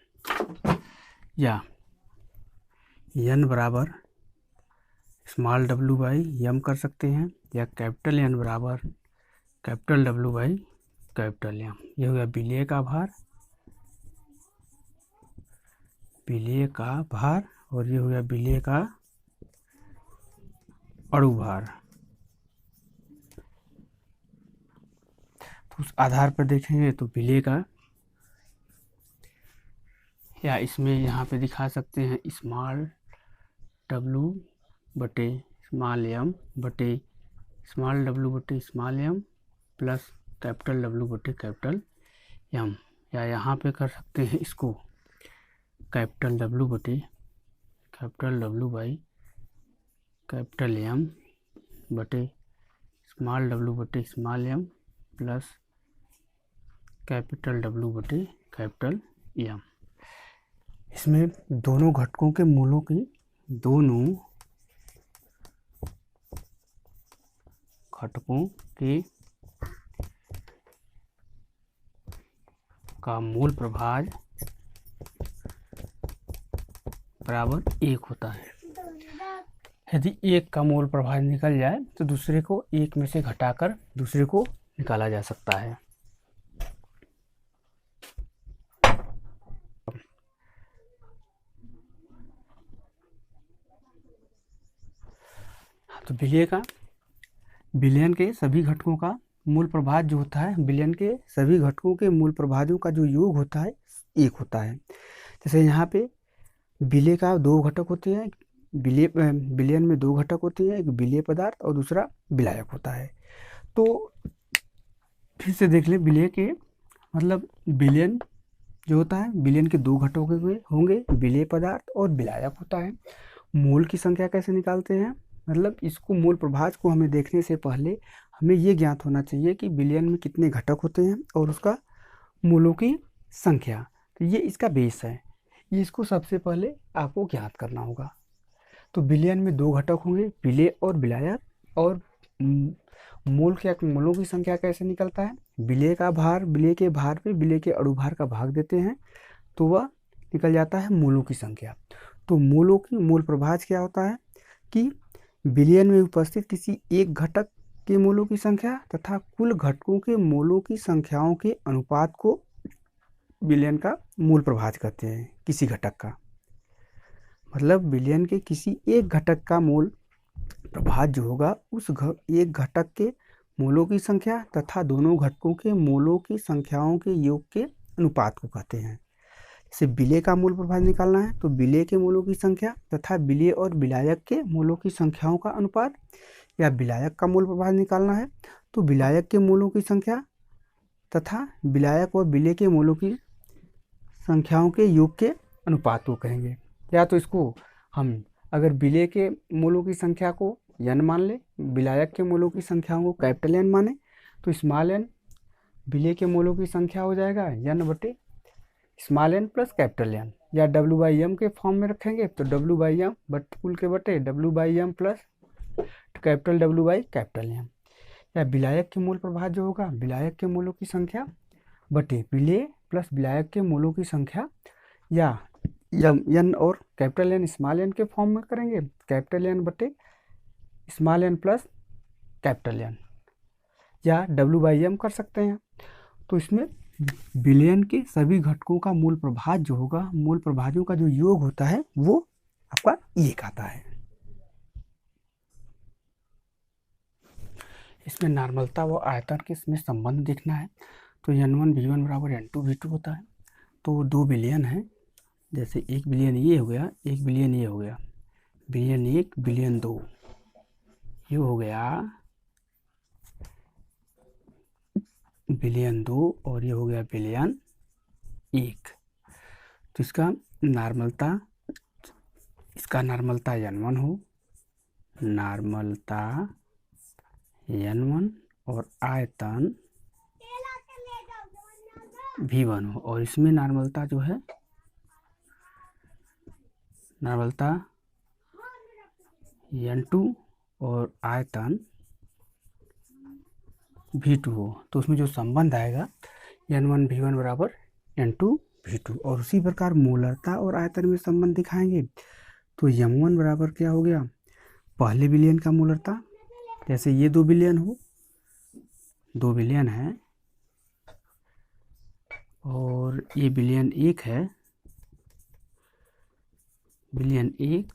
या n बराबर स्मॉल w बाई m कर सकते हैं, या कैपिटल N बराबर capital W by capital M। यह हो गया विलेय का भार और ये हो गया विलेय का अणु भार। तो उस आधार पर देखेंगे तो विलेय का, या इसमें यहाँ पे दिखा सकते हैं स्मॉल w बटे स्मॉल m बटे स्मॉल w बटे small m plus capital W बटे कैपिटल M, या यहाँ पे कर सकते हैं इसको कैपिटल W बटे capital W by capital M बटे स्मॉल w बटे small m plus capital W बटे कैपिटल M। इसमें दोनों घटकों के मूलों की, दोनों घटकों के का मूल प्रभाज बराबर 1 होता है। यदि एक का मूल प्रभाज निकल जाए तो दूसरे को एक में से घटाकर दूसरे को निकाला जा सकता है। तो विलयन के सभी घटकों का मूल प्रभाज जो होता है, विलयन के सभी घटकों के मूल प्रभाजों का जो योग होता है 1 होता है। जैसे यहाँ पे विलेय का 2 घटक होते हैं, विलयन में 2 घटक होते हैं, एक विलेय पदार्थ और दूसरा विलायक होता है। तो फिर से देख ले, विलेय के मतलब विलयन जो होता है, विलयन के 2 घटक होंगे, विलेय पदार्थ और विलायक होता है। मोल की संख्या कैसे निकालते हैं, मतलब इसको मूल प्रभाज को हमें देखने से पहले हमें ये ज्ञात होना चाहिए कि विलयन में कितने घटक होते हैं और उसका मोलों की संख्या। तो ये इसका बेस है, ये इसको सबसे पहले आपको ज्ञात करना होगा। तो विलयन में दो घटक होंगे, विलेय और विलायक। और मूल क्या, मूलों की संख्या कैसे निकलता है, विलेय का भार विलेय के भार पे विलेय के अणुभार का भाग देते हैं तो वह निकल जाता है मूलों की संख्या। तो मूलों की मूल प्रभाज क्या होता है कि विलयन में उपस्थित किसी एक घटक के मूलों की संख्या तथा कुल घटकों के मूलों की संख्याओं के अनुपात को विलयन का मूल प्रभाज कहते हैं। किसी घटक का मतलब विलयन के किसी एक घटक का मूल प्रभाज जो होगा उस एक घटक के मूलों की संख्या तथा दोनों घटकों के मूलों की संख्याओं के योग के अनुपात को कहते हैं। जैसे विलेय का मूल प्रभाज निकालना है तो विलेय के मूलों की संख्या तथा विलेय और विलायक के मूलों की संख्याओं का अनुपात, या विलायक का मूल प्रभाज निकालना है तो विलायक के मूलों की संख्या तथा विलायक और विलेय के मूलों की संख्याओं के योग के अनुपात को कहेंगे। या तो इसको हम अगर विलेय के मूलों की संख्या को n मान ले, विलायक के मूलों की संख्याओं को कैपिटल N माने, तो स्मॉल n विलेय के मूलों की संख्या हो जाएगा n बटे small n plus capital N, या W/M के फॉर्म में रखेंगे तो W/M बट कुल के बटे W/M plus capital W by capital M। या विलायक के मूल प्रभाज जो होगा विलायक के मूलों की संख्या बटे विलेय प्लस विलायक के मूलों की संख्या, या n और कैपिटल N स्मॉल n के फॉर्म में करेंगे, कैपिटल N बटे small n plus capital N, या W/M कर सकते हैं। तो इसमें विलयन के सभी घटकों का मूल प्रभाज जो होगा, मूल प्रभाजों का जो योग होता है वो आपका ये कहता है। इसमें नॉर्मलता व आयतन के इसमें संबंध देखना है तो n1 v1 बराबर n2 v2 होता है। तो दो विलयन है, जैसे एक विलयन ये हो गया, एक विलयन ये हो गया, विलयन 1 विलयन 2 ये हो गया विलयन 2 और ये हो गया विलयन 1। तो इसका नॉर्मलता n1 हो, नॉर्मलता n1 और आयतन v1 हो, और इसमें नॉर्मलता जो है नॉर्मलता n2 और आयतन v2 हो। तो उसमें जो संबंध आएगा n1 v1 बराबर n2 v2। और उसी प्रकार मोलरता और आयतन में संबंध दिखाएंगे तो m1 बराबर क्या हो गया, पहले विलयन का मोलरता, जैसे ये दो विलयन हो, दो विलयन है और ये विलयन 1 है, विलयन 1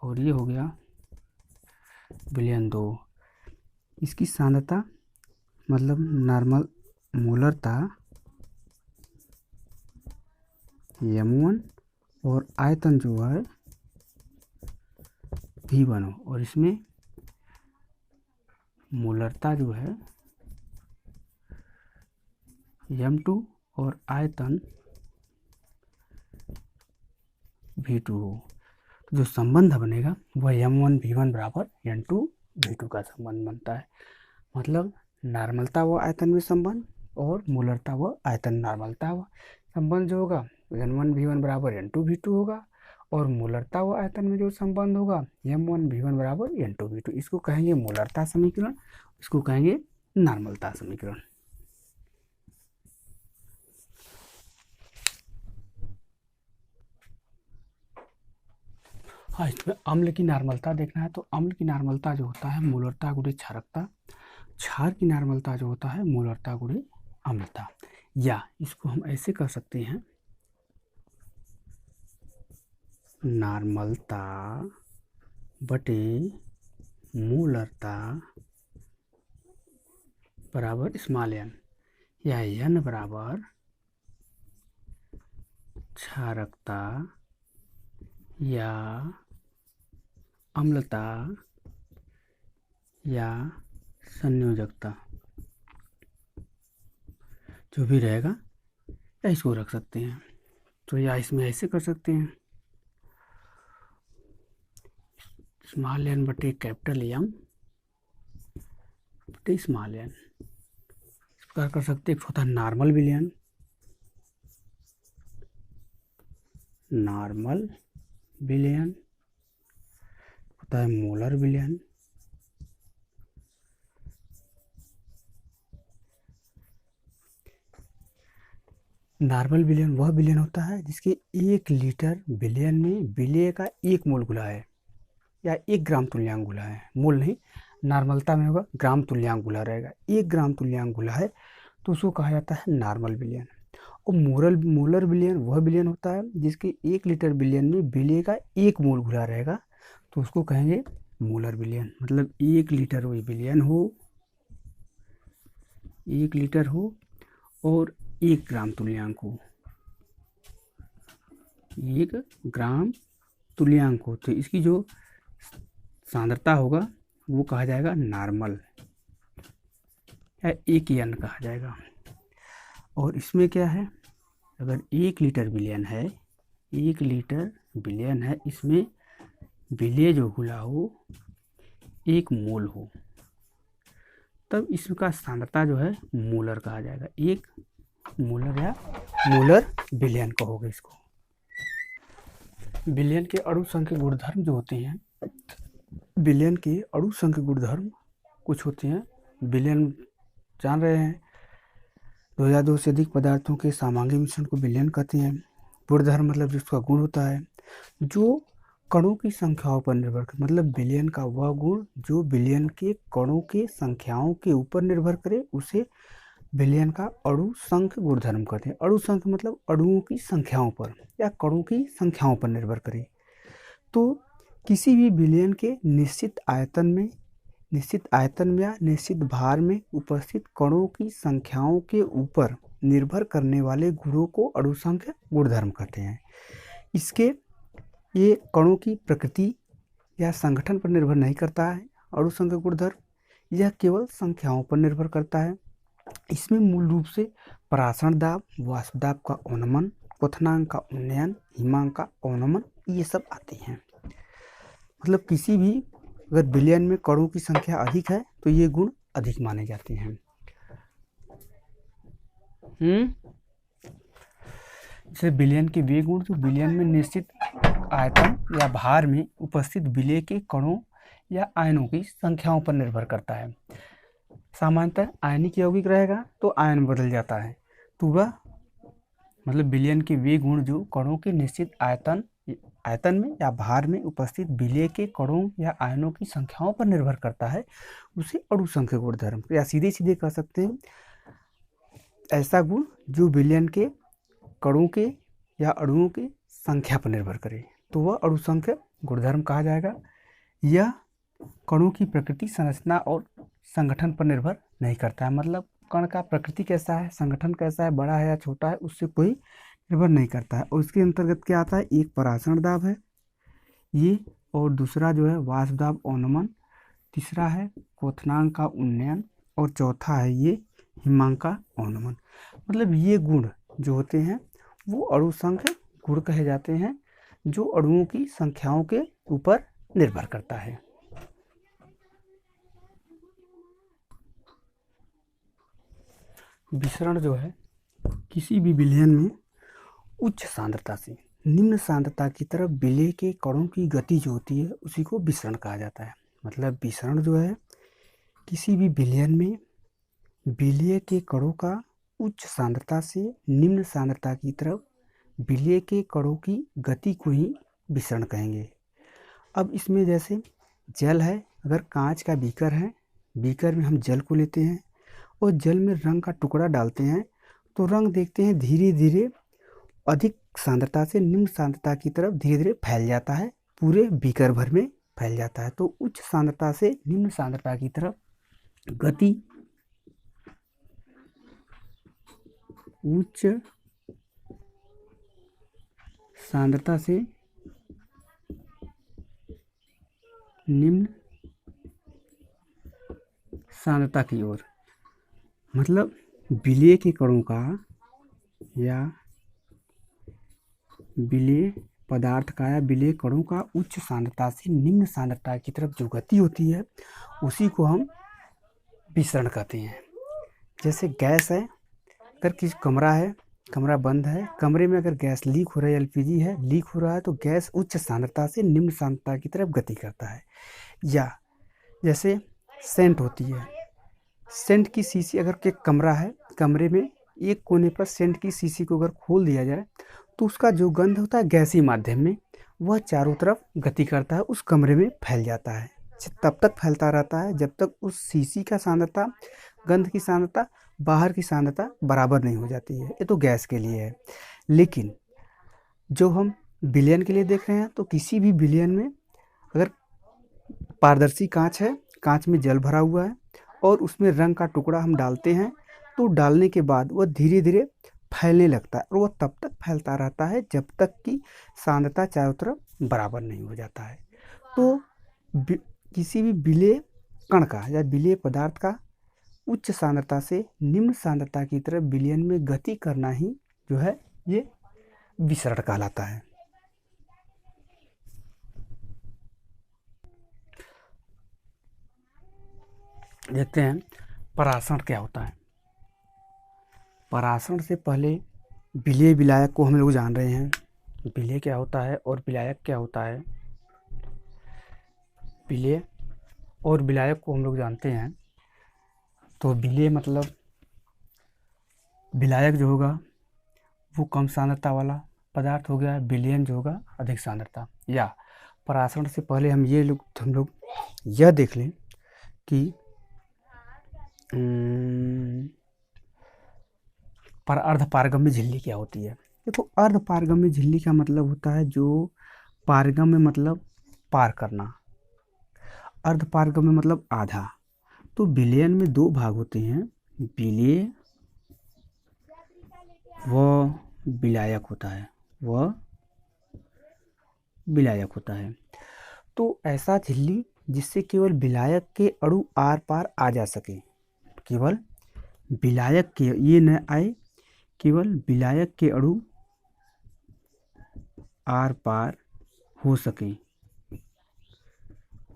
और ये हो गया विलयन 2। इसकी सांद्रता मतलब नॉर्मल मोलरता m1 और आयतन जो है v1 हो, और इसमें मोलरता जो है m2 और आयतन v2 हो। तो जो संबंध बनेगा वह m1 v1 बराबर n2 v2 का संबंध बनता है। मतलब नॉर्मलता व आयतन में संबंध और मोलरता व आयतन नॉर्मलता व संबंध जो होगा n1 v1 बराबर n2 v2 होगा, और मोलरता व आयतन में जो संबंध होगा m1 v1 बराबर n2 v2। इसको कहेंगे मोलरता समीकरण, इसको कहेंगे नॉर्मलता समीकरण। हाँ, इसमें अम्ल की नॉर्मलता देखना है तो अम्ल की नॉर्मलता जो होता है मोलरता गुणे क्षारकता, क्षार की नॉर्मलता जो होता है मोलरता गुणे अम्लता। या इसको हम ऐसे कर सकते हैं, नॉर्मलता बटे मोलरता बराबर स्मॉल n, या n बराबर क्षारकता या अम्लता या संयोजकता जो भी रहेगा, या इसको रख सकते हैं। तो या इसमें ऐसे कर सकते हैं, स्मॉल n बटे कैपिटल M बटे स्मॉल n। इस प्रकार कर सकते हैं। एक होता है नॉर्मल विलयन, नॉर्मल विलयन, होता है मोलर विलयन। नॉर्मल विलयन वह विलयन होता है जिसके 1 लीटर विलयन में विलेय का 1 मोल घुला है या 1 ग्राम तुल्यांक घुला है। मोल नहीं, नॉर्मलता में होगा ग्राम तुल्यांक घुला रहेगा। 1 ग्राम तुल्यांक घुला है तो उसको कहा जाता है नॉर्मल विलयन। और मोलर विलयन वह विलयन होता है जिसके 1 लीटर विलयन में विलेय का 1 मोल घुला रहेगा तो उसको कहेंगे मोलर विलयन। मतलब 1 लीटर वही विलयन हो, 1 लीटर हो और 1 ग्राम तुल्यांक हो, 1 ग्राम तुल्यांक हो, तो इसकी जो सांद्रता होगा वो कहा जाएगा नॉर्मल या 1 n कहा जाएगा। और इसमें क्या है, अगर 1 लीटर विलयन है, 1 लीटर विलयन है, इसमें विलेय जो घुला हो 1 मोल हो, तब इसका सांद्रता जो है मोलर कहा जाएगा। 1 मोलर या मोलर विलयन कहोगे इसको। विलयन के अणु संख्या गुणधर्म जो होते हैं, विलयन के अणु संख्या गुणधर्म कुछ होते हैं। विलयन जान रहे हैं, 2002 से अधिक पदार्थों के सामांगी मिश्रण को विलयन कहते हैं। गुणधर्म मतलब जिसका गुण होता है जो कणों की संख्याओं पर निर्भर करे, मतलब विलयन का वह गुण जो विलयन के कणों के संख्याओं के ऊपर निर्भर करे उसे विलयन का अणु संख्या गुणधर्म कहते हैं। अणु संख्या मतलब अणुओं की संख्याओं पर या कणों की संख्याओं पर निर्भर करे। तो किसी भी विलयन के निश्चित आयतन में या निश्चित भार में उपस्थित कणों की संख्याओं के ऊपर निर्भर करने वाले गुणों को अणु संख्या गुणधर्म कहते हैं। इसके ये कणों की प्रकृति या संगठन पर निर्भर नहीं करता है। अणु संख्या गुणधर्म यह केवल संख्याओं पर निर्भर करता है। इसमें मूल रूप से परासरण दाब, वाष्प दाब का अवनमन, क्वथनांक का उन्नयन, हिमांक का अवनमन, ये सब आते हैं। मतलब किसी भी अगर विलयन में कणों की संख्या अधिक है तो ये गुण अधिक माने जाते हैं। जैसे विलयन के वे गुण जो विलयन में निश्चित आयतन या भार में उपस्थित विलेय के कणों या आयनों की संख्याओं पर निर्भर करता है। सामान्यतः आयनिक यौगिक रहेगा तो आयन बदल जाता है, तो वह मतलब विलयन के वे गुण जो कणों के निश्चित आयतन में या भार में उपस्थित विलेय के कणों या आयनों की संख्याओं पर निर्भर करता है उसे अणु संख्या गुणधर्म, या सीधे सीधे कह सकते हैं ऐसा गुण जो विलयन के कणों के या अणुओं की संख्या पर निर्भर करे तो वह अणु संख्या गुणधर्म कहा जाएगा। यह कणों की प्रकृति, संरचना और संगठन पर निर्भर नहीं करता है। मतलब कण का प्रकृति कैसा है, संगठन कैसा है, बड़ा है या छोटा है, उससे कोई निर्भर नहीं करता है। और इसके अंतर्गत क्या आता है, एक परासरण दाब है ये, और दूसरा जो है वाष्प दाब अवनमन, तीसरा है क्वथनांक का उन्नयन और चौथा है ये हिमांक का अवनमन। मतलब ये गुण जो होते हैं वो अणु संख्या गुण कहे जाते हैं जो अणुओं की संख्याओं के ऊपर निर्भर करता है। विसरण जो है किसी भी विलयन में उच्च सांद्रता से निम्न सांद्रता की तरफ विलेय के कणों की गति जो होती है उसी को विसरण कहा जाता है। मतलब विसरण जो है किसी भी विलयन में विलेय के कणों का उच्च सांद्रता से निम्न सांद्रता की तरफ विलेय के कणों की गति को ही विसरण कहेंगे। अब इसमें जैसे जल है, अगर कांच का बीकर है, बीकर में हम जल को लेते हैं और जल में रंग का टुकड़ा डालते हैं तो रंग देखते हैं धीरे धीरे अधिक सांद्रता से निम्न सांद्रता की तरफ धीरे धीरे फैल जाता है, पूरे बीकर भर में फैल जाता है। तो उच्च सांद्रता से निम्न सांद्रता की तरफ गति, उच्च सांद्रता से निम्न सांद्रता की ओर, मतलब विलेय के कणों का या विलेय पदार्थ का या विलेय कणों का उच्च सांद्रता से निम्न सांद्रता की तरफ जो गति होती है उसी को हम विसरण कहते हैं। जैसे गैस है, अगर किसी कमरा है कमरा बंद है, कमरे में अगर गैस लीक हो रहा है, एलपीजी है लीक हो रहा है, तो गैस उच्च सांद्रता से निम्न सांद्रता की तरफ गति करता है। या जैसे सेंट होती है, सेंट की शीशी अगर के कमरा है, कमरे में एक कोने पर सेंट की शीशी को अगर खोल दिया जाए तो उसका जो गंध होता है गैसीय माध्यम में वह चारों तरफ गति करता है, उस कमरे में फैल जाता है। तब तक फैलता रहता है जब तक उस शीशी का सांद्रता, गंध की सांद्रता, बाहर की सांद्रता बराबर नहीं हो जाती है। ये तो गैस के लिए है। लेकिन जो हम विलयन के लिए देख रहे हैं, तो किसी भी विलयन में अगर पारदर्शी कांच है, कांच में जल भरा हुआ है और उसमें रंग का टुकड़ा हम डालते हैं, तो डालने के बाद वह धीरे धीरे फैलने लगता है और वह तब तक फैलता रहता है जब तक कि सांद्रता चारों तरफ बराबर नहीं हो जाता है। तो किसी भी विलेय कण का या विलेय पदार्थ का उच्च सांद्रता से निम्न सांद्रता की तरफ विलयन में गति करना ही जो है ये विसरण कहलाता है। देखते हैं परासरण क्या होता है। परासरण से पहले विलेय विलायक को हम लोग जान रहे हैं, विलेय क्या होता है और विलायक क्या होता है। विलेय और विलायक को हम लोग जानते हैं। तो विलेय मतलब विलायक जो होगा वो कम सांद्रता वाला पदार्थ हो गया, विलयन जो होगा अधिक सांद्रता। या परासरण से पहले हम लोग यह देख लें कि पर अर्धपारगम्य झिल्ली क्या होती है। देखो, अर्धपारगम्य झिल्ली का मतलब होता है जो पारगम्य मतलब पार करना, अर्धपारगम्य मतलब आधा। तो विलयन में दो भाग होते हैं, विलेय व विलायक होता है, वह विलायक होता है। तो ऐसा झिल्ली जिससे केवल विलायक के अणु आर पार आ जा सके, केवल विलायक के ये न आए, केवल विलायक के अणु आर पार हो सके,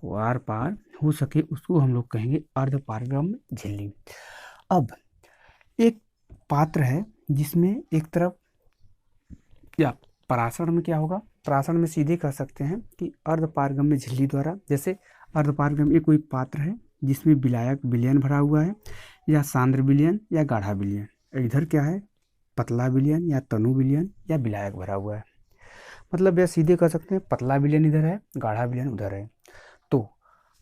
वो आर पार हो सके, उसको हम लोग कहेंगे अर्धपारगम्य झिल्ली। अब एक पात्र है जिसमें एक तरफ, या परासरण में क्या होगा, परासरण में सीधे कह सकते हैं कि अर्धपारगम्य झिल्ली द्वारा, जैसे अर्धपारगम्य कोई पात्र है जिसमें विलायक विलयन भरा हुआ है, या सांद्र विलयन या गाढ़ा विलयन, इधर क्या है पतला विलयन या तनु विलयन या विलायक भरा हुआ है। मतलब यह सीधे कह सकते हैं पतला विलयन इधर है, गाढ़ा विलयन उधर है। तो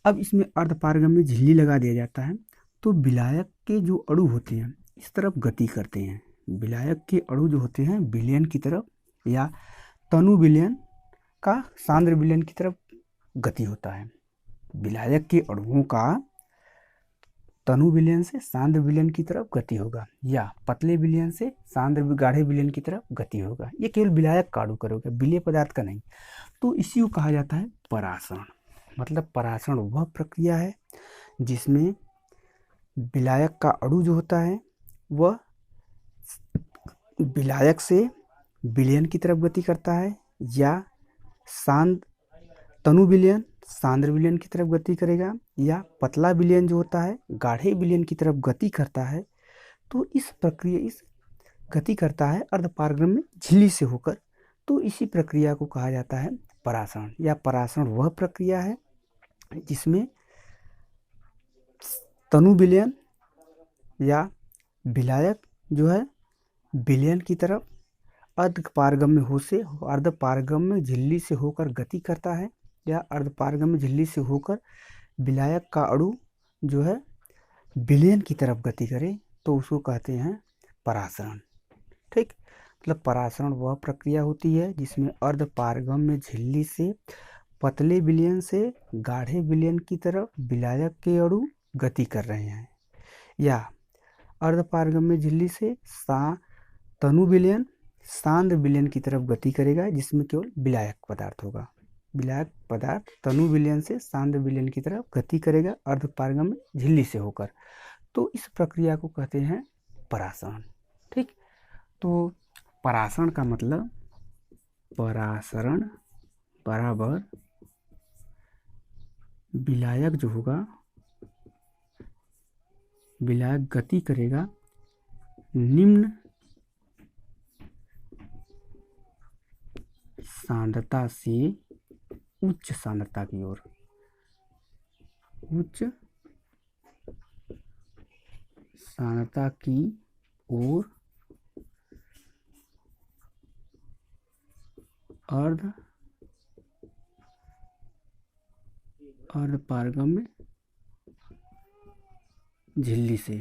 अब इसमें अर्धपारगम्य झिल्ली लगा दिया जाता है, तो विलायक के जो अणु होते हैं इस तरफ गति करते हैं, विलायक के अणु जो होते हैं विलयन की तरफ, या तनु विलयन का सांद्र विलयन की तरफ गति होता है। विलायक के अणुओं का तनु विलयन से सांद्र विलयन की तरफ गति होगा, या पतले विलयन से सांद्र गाढ़े विलयन की तरफ गति होगा। ये केवल विलायक का अणु करोगे, विलेय पदार्थ का नहीं। तो इसी को कहा जाता है परासरण। मतलब परासरण वह प्रक्रिया है जिसमें विलायक का अणु जो होता है वह विलायक से विलयन की तरफ गति करता है, या तनु विलयन सांद्र विलयन की तरफ गति करेगा, या पतला विलयन जो होता है गाढ़े विलयन की तरफ गति करता है। तो इस गति करता है अर्धपारगम्य झिल्ली से होकर। तो इसी प्रक्रिया को कहा जाता है परासरण। या परासरण वह प्रक्रिया है जिसमें तनु विलयन या विलायक जो है विलयन की तरफ अर्धपारगम्य झिल्ली से होकर गति करता है, या अर्धपारगम्य झिल्ली से होकर विलायक का अणु जो है विलयन की तरफ गति करे, तो उसको कहते हैं परासरण। ठीक, मतलब परासरण वह प्रक्रिया होती है जिसमें अर्धपारगम्य झिल्ली से पतले विलयन से गाढ़े विलयन की तरफ विलायक के अणु गति कर रहे हैं, या अर्धपारगम्य झिल्ली से तनु विलयन सांद्र विलयन की तरफ गति करेगा जिसमें केवल विलायक पदार्थ होगा। विलायक पदार्थ तनु विलयन से सांद्र विलयन की तरफ गति करेगा अर्धपारगम्य झिल्ली से होकर। तो इस प्रक्रिया को कहते हैं परासरण। ठीक, तो परासरण का मतलब परासरण बराबर विलायक जो होगा, विलायक गति करेगा निम्न सांद्रता से उच्च सांद्रता की ओर, उच्च सांद्रता की ओर अर्धपारगम्य झिल्ली से,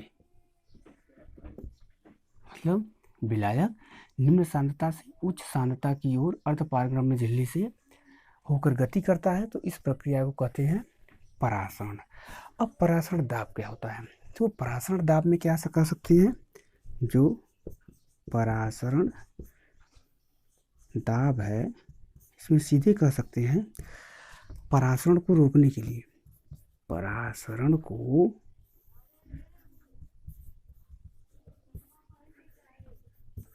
मतलब विलायक निम्न सांद्रता से उच्च सांद्रता की ओर अर्धपारगम्य झिल्ली से होकर गति करता है, तो इस प्रक्रिया को कहते हैं परासरण। अब परासरण दाब क्या होता है? तो परासरण दाब में क्या कर सकते हैं, जो परासरण दाब है इसमें सीधे कह सकते हैं परासरण को रोकने के लिए, परासरण को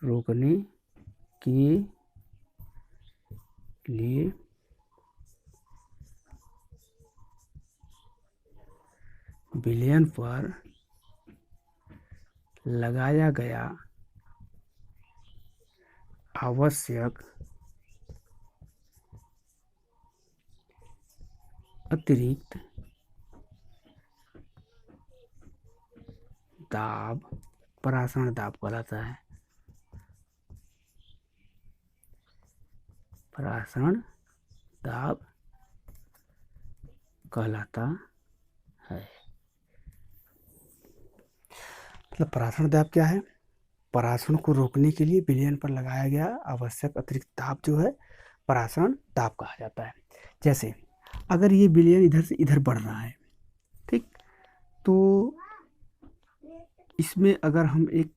रोकने के लिए विलयन पर लगाया गया आवश्यक अतिरिक्त दाब परासरण दाब कहलाता है, परासरण दाब कहलाता है। मतलब परासरण दाब क्या है? परासरण को रोकने के लिए विलयन पर लगाया गया आवश्यक अतिरिक्त दाब जो है परासरण दाब कहा जाता है। जैसे अगर ये विलयन इधर से इधर बढ़ रहा है, ठीक, तो इसमें अगर हम एक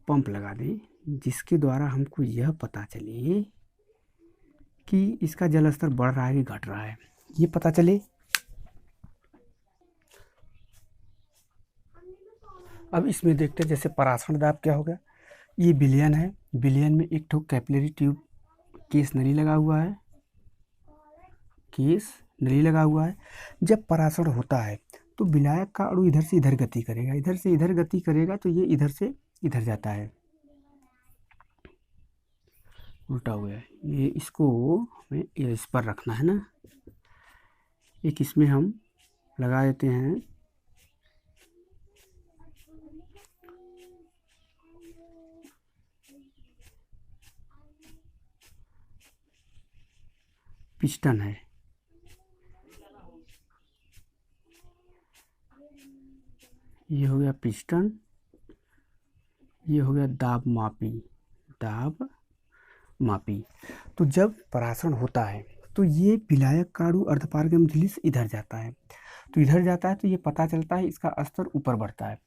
पंप लगा दें जिसके द्वारा हमको यह पता चले कि इसका जल स्तर बढ़ रहा है कि घट रहा है, ये पता चले। अब इसमें देखते हैं जैसे परासरण दाब क्या हो गया। ये विलयन है, विलयन में एक ठो कैपिलरी ट्यूब केस नली लगा हुआ है, केस नली लगा हुआ है। जब परासरण होता है तो विलायक का अणु इधर से इधर गति करेगा, इधर से इधर गति करेगा, तो ये इधर से इधर जाता है, उल्टा हुआ है। ये इसको हमें इस पर रखना है ना, एक इसमें हम लगा देते हैं पिस्टन है, ये हो गया पिस्टन, ये हो गया दाब मापी, दाब मापी। तो जब परासरण होता है तो ये विलायक का अणु अर्धपारगम्य झिल्ली से इधर जाता है, तो इधर जाता है तो ये पता चलता है इसका स्तर ऊपर बढ़ता है।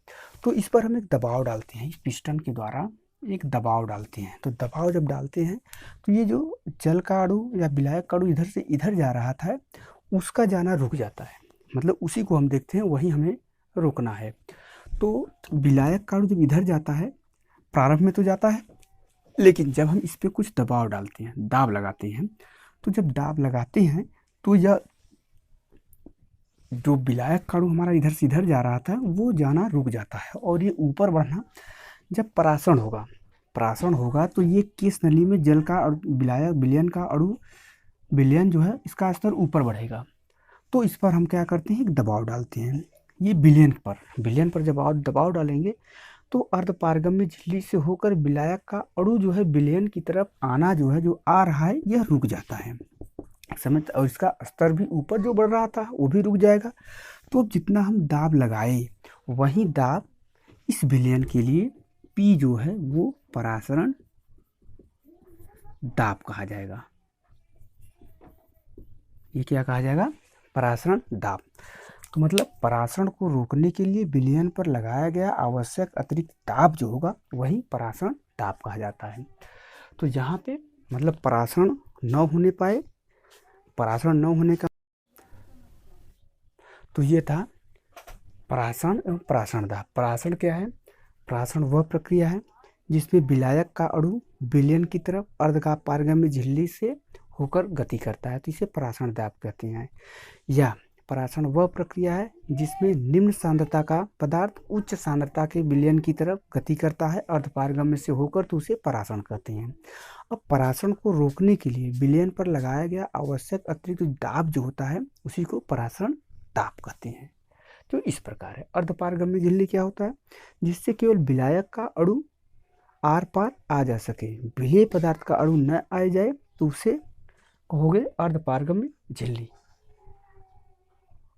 तो इस पर हम एक दबाव डालते हैं, इस पिस्टन के द्वारा एक दबाव डालते हैं। तो दबाव जब डालते हैं तो ये जो जल का अणु या विलायक का अणु इधर से इधर जा रहा था उसका जाना रुक जाता है, मतलब उसी को हम देखते हैं, वही हमें रोकना है। तो विलायक का अणु जब इधर जाता है, प्रारंभ में तो जाता है, लेकिन जब हम इस पर कुछ दबाव डालते हैं, दाब लगाते हैं, तो जब दाब लगाते हैं तो यह जो विलायक का अणु हमारा इधर से इधर जा रहा था वो जाना रुक जाता है, और ये ऊपर बढ़ना, जब परासरण होगा तो ये केस नली में जल का और विलयन का अणु, विलयन जो है इसका स्तर ऊपर बढ़ेगा। तो इस पर हम क्या करते हैं, एक दबाव डालते हैं। ये विलयन पर जब दबाव डालेंगे तो अर्धपारगम्य झिल्ली से होकर विलायक का अणु जो है विलयन की तरफ आना जो है, जो आ रहा है, यह रुक जाता है समझ, और इसका स्तर भी ऊपर जो बढ़ रहा था वो भी रुक जाएगा। तो अब जितना हम दाब लगाए वही दाब इस विलयन के लिए P जो है वो परासरण दाब कहा जाएगा। ये क्या कहा जाएगा, परासरण दाब। तो मतलब परासरण को रोकने के लिए विलयन पर लगाया गया आवश्यक अतिरिक्त दाब जो होगा वही परासरण दाब कहा जाता है। तो यहाँ पे मतलब परासरण न होने पाए, परासरण न होने का, तो ये था परासरण एवं परासरण दाब। परासरण क्या है? परासरण वह प्रक्रिया है जिसमें विलायक का अणु विलयन की तरफ अर्धपारगम्य झिल्ली से होकर गति करता है, तो इसे परासरण दाब कहते हैं। या परासरण वह प्रक्रिया है जिसमें निम्न सांद्रता का पदार्थ उच्च सांद्रता के विलयन की तरफ गति करता है, अर्धपारगम्य से होकर, तो उसे परासरण कहते हैं। अब परासरण को रोकने के लिए विलयन पर लगाया गया आवश्यक अतिरिक्त दाब जो होता है उसी को परासरण दाब कहते हैं। तो इस प्रकार है। अर्धपारगम्य झिल्ली क्या होता है? जिससे केवल विलायक का अणु आर पार आ जा सके, विलेय पदार्थ का अणु न आ जाए, तो उसे कहोगे अर्धपारगम्य झिल्ली।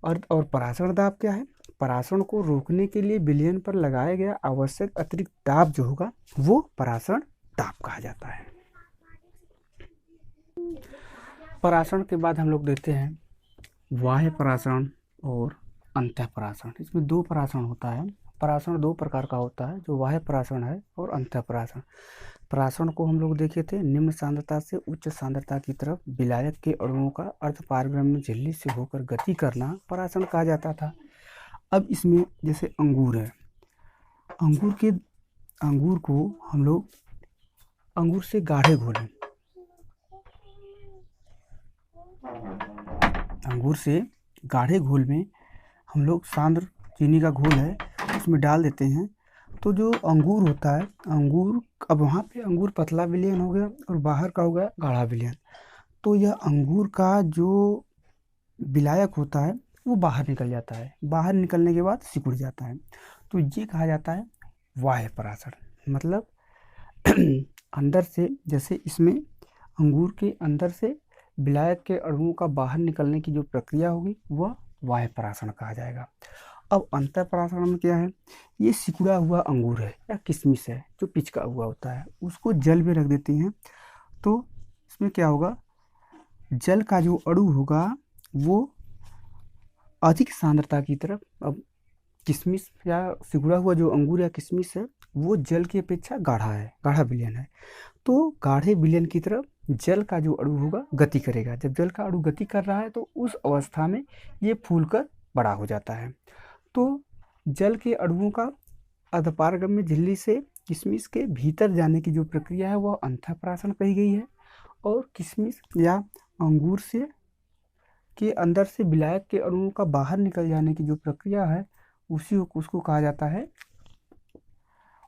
और परासरण दाब क्या है? परासरण को रोकने के लिए विलयन पर लगाया गया आवश्यक अतिरिक्त दाब जो होगा वो परासरण दाब कहा जाता है। परासरण के बाद हम लोग देखते हैं बाह्य परासरण और अंतः परासरण। इसमें दो परासरण होता है। परासरण दो प्रकार का होता है, जो बाह्य परासरण है और अंतः परासरण। परासरण को हम लोग देखे थे, निम्न सांद्रता से उच्च सांद्रता की तरफ विलायक के अणुओं का अर्धपारगम्य झिल्ली से होकर गति करना परासरण कहा जाता था। अब इसमें जैसे अंगूर है, अंगूर को हम लोग अंगूर से गाढ़े घोलें, अंगूर से गाढ़े घोल में हम लोग सांद्र चीनी का घोल है उसमें डाल देते हैं, तो जो अंगूर होता है, अंगूर अब वहाँ पे अंगूर पतला विलयन हो गया और बाहर का हो गया गाढ़ा विलयन, तो यह अंगूर का जो विलायक होता है वो बाहर निकल जाता है, बाहर निकलने के बाद सिकुड़ जाता है, तो ये कहा जाता है बाह्य परासरण। मतलब अंदर से, जैसे इसमें अंगूर के अंदर से विलायक के अणुओं का बाहर निकलने की जो प्रक्रिया होगी वह बाह्य परासरण कहा जाएगा। अब अंतः परासरण में क्या है? ये सिकुड़ा हुआ अंगूर है या किशमिश है जो पिचका हुआ होता है, उसको जल में रख देते हैं, तो इसमें क्या होगा, जल का जो अणु होगा वो अधिक सांद्रता की तरफ, अब किशमिश या सिकुड़ा हुआ जो अंगूर या किशमिश है वो जल की अपेक्षा गाढ़ा है, गाढ़ा विलयन है, तो गाढ़े विलयन की तरफ जल का जो अणु होगा गति करेगा। जब जल का अणु गति कर रहा है तो उस अवस्था में ये फूलकर बड़ा हो जाता है। तो जल के अणुओं का अर्धपारगम्य झिल्ली से किशमिश के भीतर जाने की जो प्रक्रिया है वह अंतः परासरण कही गई है, और किशमिश या अंगूर से के अंदर से विलायक के अणुओं का बाहर निकल जाने की जो प्रक्रिया है उसको कहा जाता है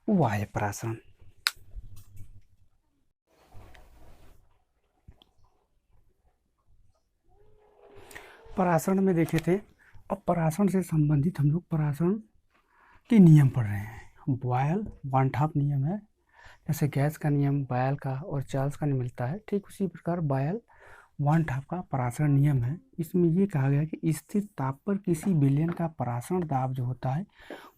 बाह्य परासरण। परासरण में देखे थे। अब परासरण से संबंधित हम लोग परासरण के नियम पढ़ रहे हैं। बॉयल वन हाफ नियम है, जैसे गैस का नियम बॉयल का और चार्ल्स का नहीं मिलता है, ठीक उसी प्रकार बॉयल वन हाफ का परासरण नियम है। इसमें ये कहा गया कि स्थिर ताप पर किसी विलयन का परासरण दाब जो होता है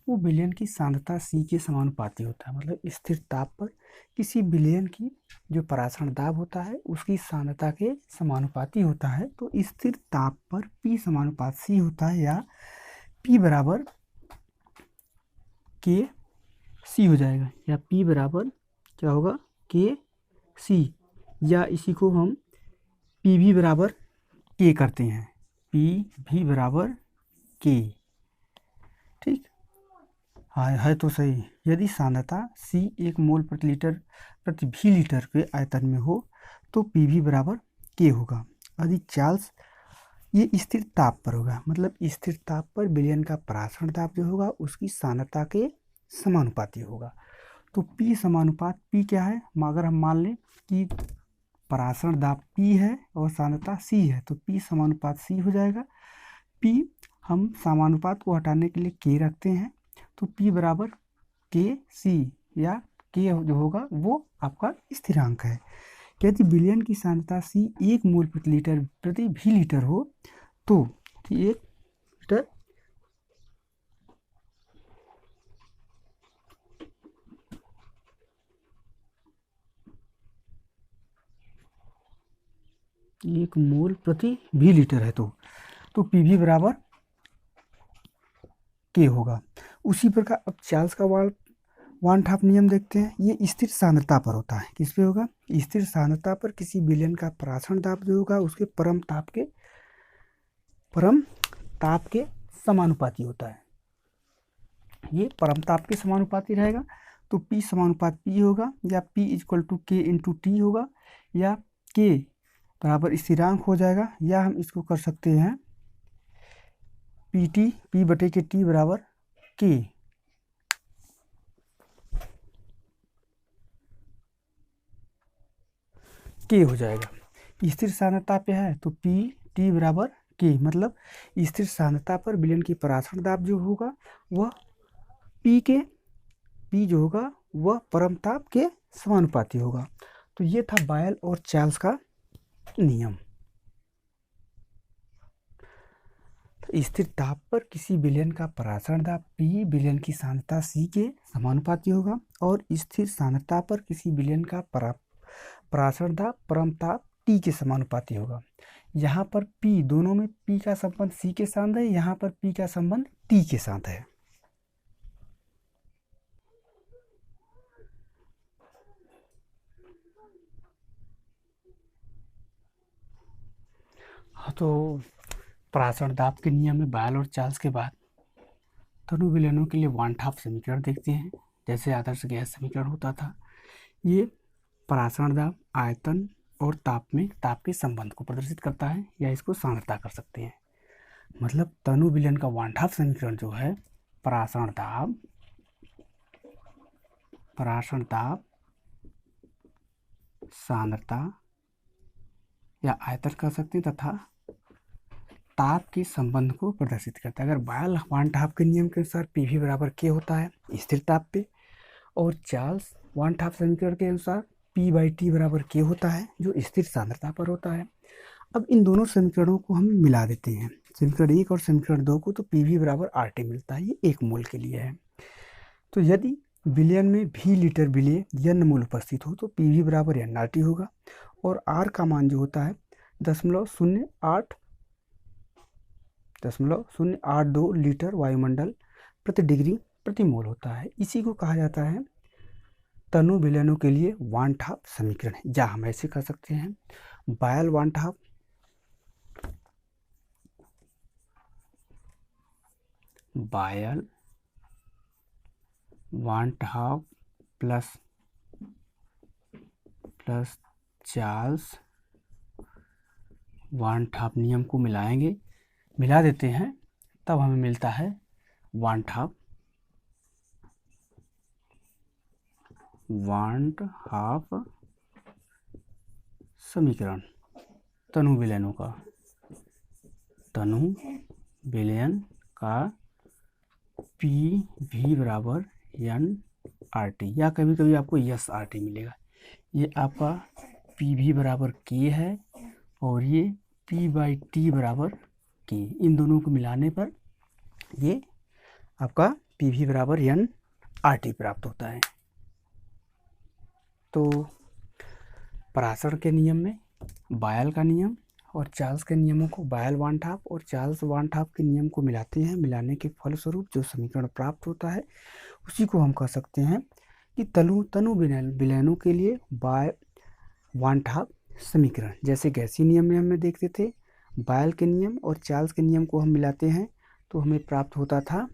वो विलयन की सांद्रता C के समानुपाती होता है। मतलब स्थिर ताप पर किसी विलयन की जो परासरण दाब होता है उसकी सांद्रता के समानुपाती होता है। तो स्थिर ताप पर P समानुपात C होता है, या P बराबर K C हो जाएगा, या P बराबर क्या होगा K C, या इसी को हम PV बराबर K करते हैं, PV बराबर K। ठीक है तो सही। यदि सांद्रता C 1 मोल प्रति भी लीटर के आयतन में हो तो PV बराबर K होगा। यदि चार्ल्स ये स्थिर ताप पर होगा, मतलब स्थिर ताप पर विलयन का परासरण दाब जो होगा उसकी सांद्रता के समानुपाती होगा। तो P समानुपात P क्या है? अगर हम मान लें कि परासरण दाब P है और सांद्रता C है तो P समानुपात C हो जाएगा। P हम समानुपात को हटाने के लिए K रखते हैं, तो P बराबर KC, या K जो होगा वो आपका स्थिरांक है। यदि विलयन की सांद्रता C 1 मोल प्रति भी लीटर हो तो 1 मोल प्रति भी लीटर है तो PV बराबर K होगा। उसी प्रकार अब चार्ल्स का वन हाफ नियम देखते हैं। ये स्थिर सांद्रता पर होता है। किस पे होगा? स्थिर सांद्रता पर किसी विलयन का परासरण दाब जो होगा उसके परम ताप के समानुपाती होता है। ये परम ताप के समानुपाती रहेगा, तो P समानुपात P होगा, या P equal to K into T होगा, या K बराबर स्थिरांक हो जाएगा, या हम इसको कर सकते हैं पी बटे के टी बराबर के हो जाएगा। स्थिर सांद्रता पे है तो पी टी बराबर के, मतलब स्थिर सांद्रता पर विलयन की परासरण दाब जो होगा वह पी जो होगा वह परम ताप के समानुपाती होगा। तो ये था बायल और चार्ल्स का नियम। तो स्थिर ताप पर किसी विलयन का परासरण दाब P विलयन की सांद्रता C के समानुपाती होगा, और स्थिर सांद्रता पर किसी विलयन का परासरण दाब परम ताप T के समानुपाती होगा। यहाँ पर P, दोनों में P का संबंध C के साथ है, यहाँ पर P का संबंध T के साथ है। तो परासरण दाब के नियम में बायल और चार्ल्स के बाद तनु विलयनों के लिए वान हाफ समीकरण देखते हैं। जैसे आदर्श गैस समीकरण होता था, ये परासरण दाब, आयतन और ताप में ताप के संबंध को प्रदर्शित करता है, या इसको सांद्रता कर सकते हैं। मतलब तनु विलयन का वान हाफ समीकरण जो है परासरण दाब, सांद्रता या आयतन कर सकते हैं, तथा ताप के संबंध को प्रदर्शित करता है। अगर बायल वान हाफ के नियम के अनुसार पीवी बराबर के होता है स्थिर ताप पे, और चार्ल्स वान हाफ समीकरण के अनुसार पी बाई टी बराबर के होता है जो स्थिर सांद्रता पर होता है। अब इन दोनों समीकरणों को हम मिला देते हैं, समीकरण 1 और समीकरण 2 को, तो पीवी बराबर आर टी मिलता है। ये 1 मोल के लिए है। तो यदि विलयन में भी लीटर विलेय n मोल उपस्थित हो तो पीवी बराबर n आर टी होगा, और आर का मान जो होता है 0.082 लीटर वायुमंडल प्रति डिग्री प्रति मोल होता है। इसी को कहा जाता है तनु विलयनों के लिए वान हाफ समीकरण। या हम ऐसे कर सकते हैं, बायल वान हाफ प्लस चार्ल्स वान हाफ नियम को मिला देते हैं, तब हमें मिलता है वान हाफ समीकरण तनु विलयन का पी वी बराबर n आर टी, या कभी कभी आपको यस आर टी मिलेगा। ये आपका पी वी बराबर के है, और ये पी बाई टी बराबर के। इन दोनों को मिलाने पर ये आपका पी वी बराबर n आर टी प्राप्त होता है। तो परासरण के नियम में बायल का नियम और चार्ल्स के नियमों को, बायल वान हाफ और चार्ल्स वान हाफ के नियम को मिलाते हैं। मिलाने के फलस्वरूप जो समीकरण प्राप्त होता है उसी को हम कह सकते हैं कि तनु विलयनों के लिए वान हाफ समीकरण। जैसे गैसीय नियम में हमने देखते थे, बायल के नियम और चार्ल्स के नियम को हम मिलाते हैं तो हमें प्राप्त होता था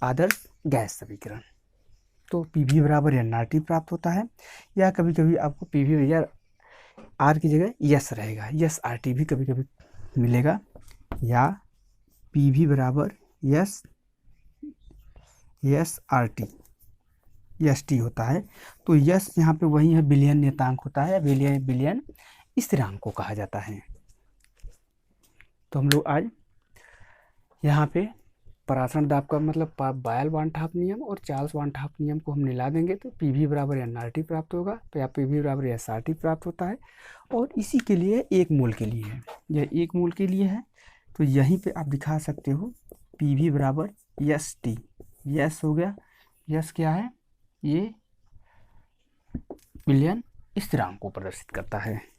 आदर्श गैस समीकरण। तो पी वी बराबर n आर टी प्राप्त होता है, या कभी कभी आपको पी वी या आर की जगह यस रहेगा, यस आर टी भी कभी कभी मिलेगा, या पी वी बराबर yes R T yes T होता है। तो यस यहाँ पे वही है, विलयन नियतांक होता है, विलयन स्थिरांक को कहा जाता है। तो हम लोग आज यहाँ पे परासरण दाब का मतलब बायल वान हाफ नियम और चार्ल्स वान हाफ नियम को हम मिला देंगे तो पी वी बराबर n आर टी प्राप्त होगा, या पी वी बराबर एस आर टी प्राप्त होता है। और इसी के लिए 1 मोल के लिए है, यह 1 मोल के लिए है। तो यहीं पे आप दिखा सकते हो पी वी बराबर एस टी, यस हो गया। यस क्या है? ये विलयन स्थिरांक को प्रदर्शित करता है।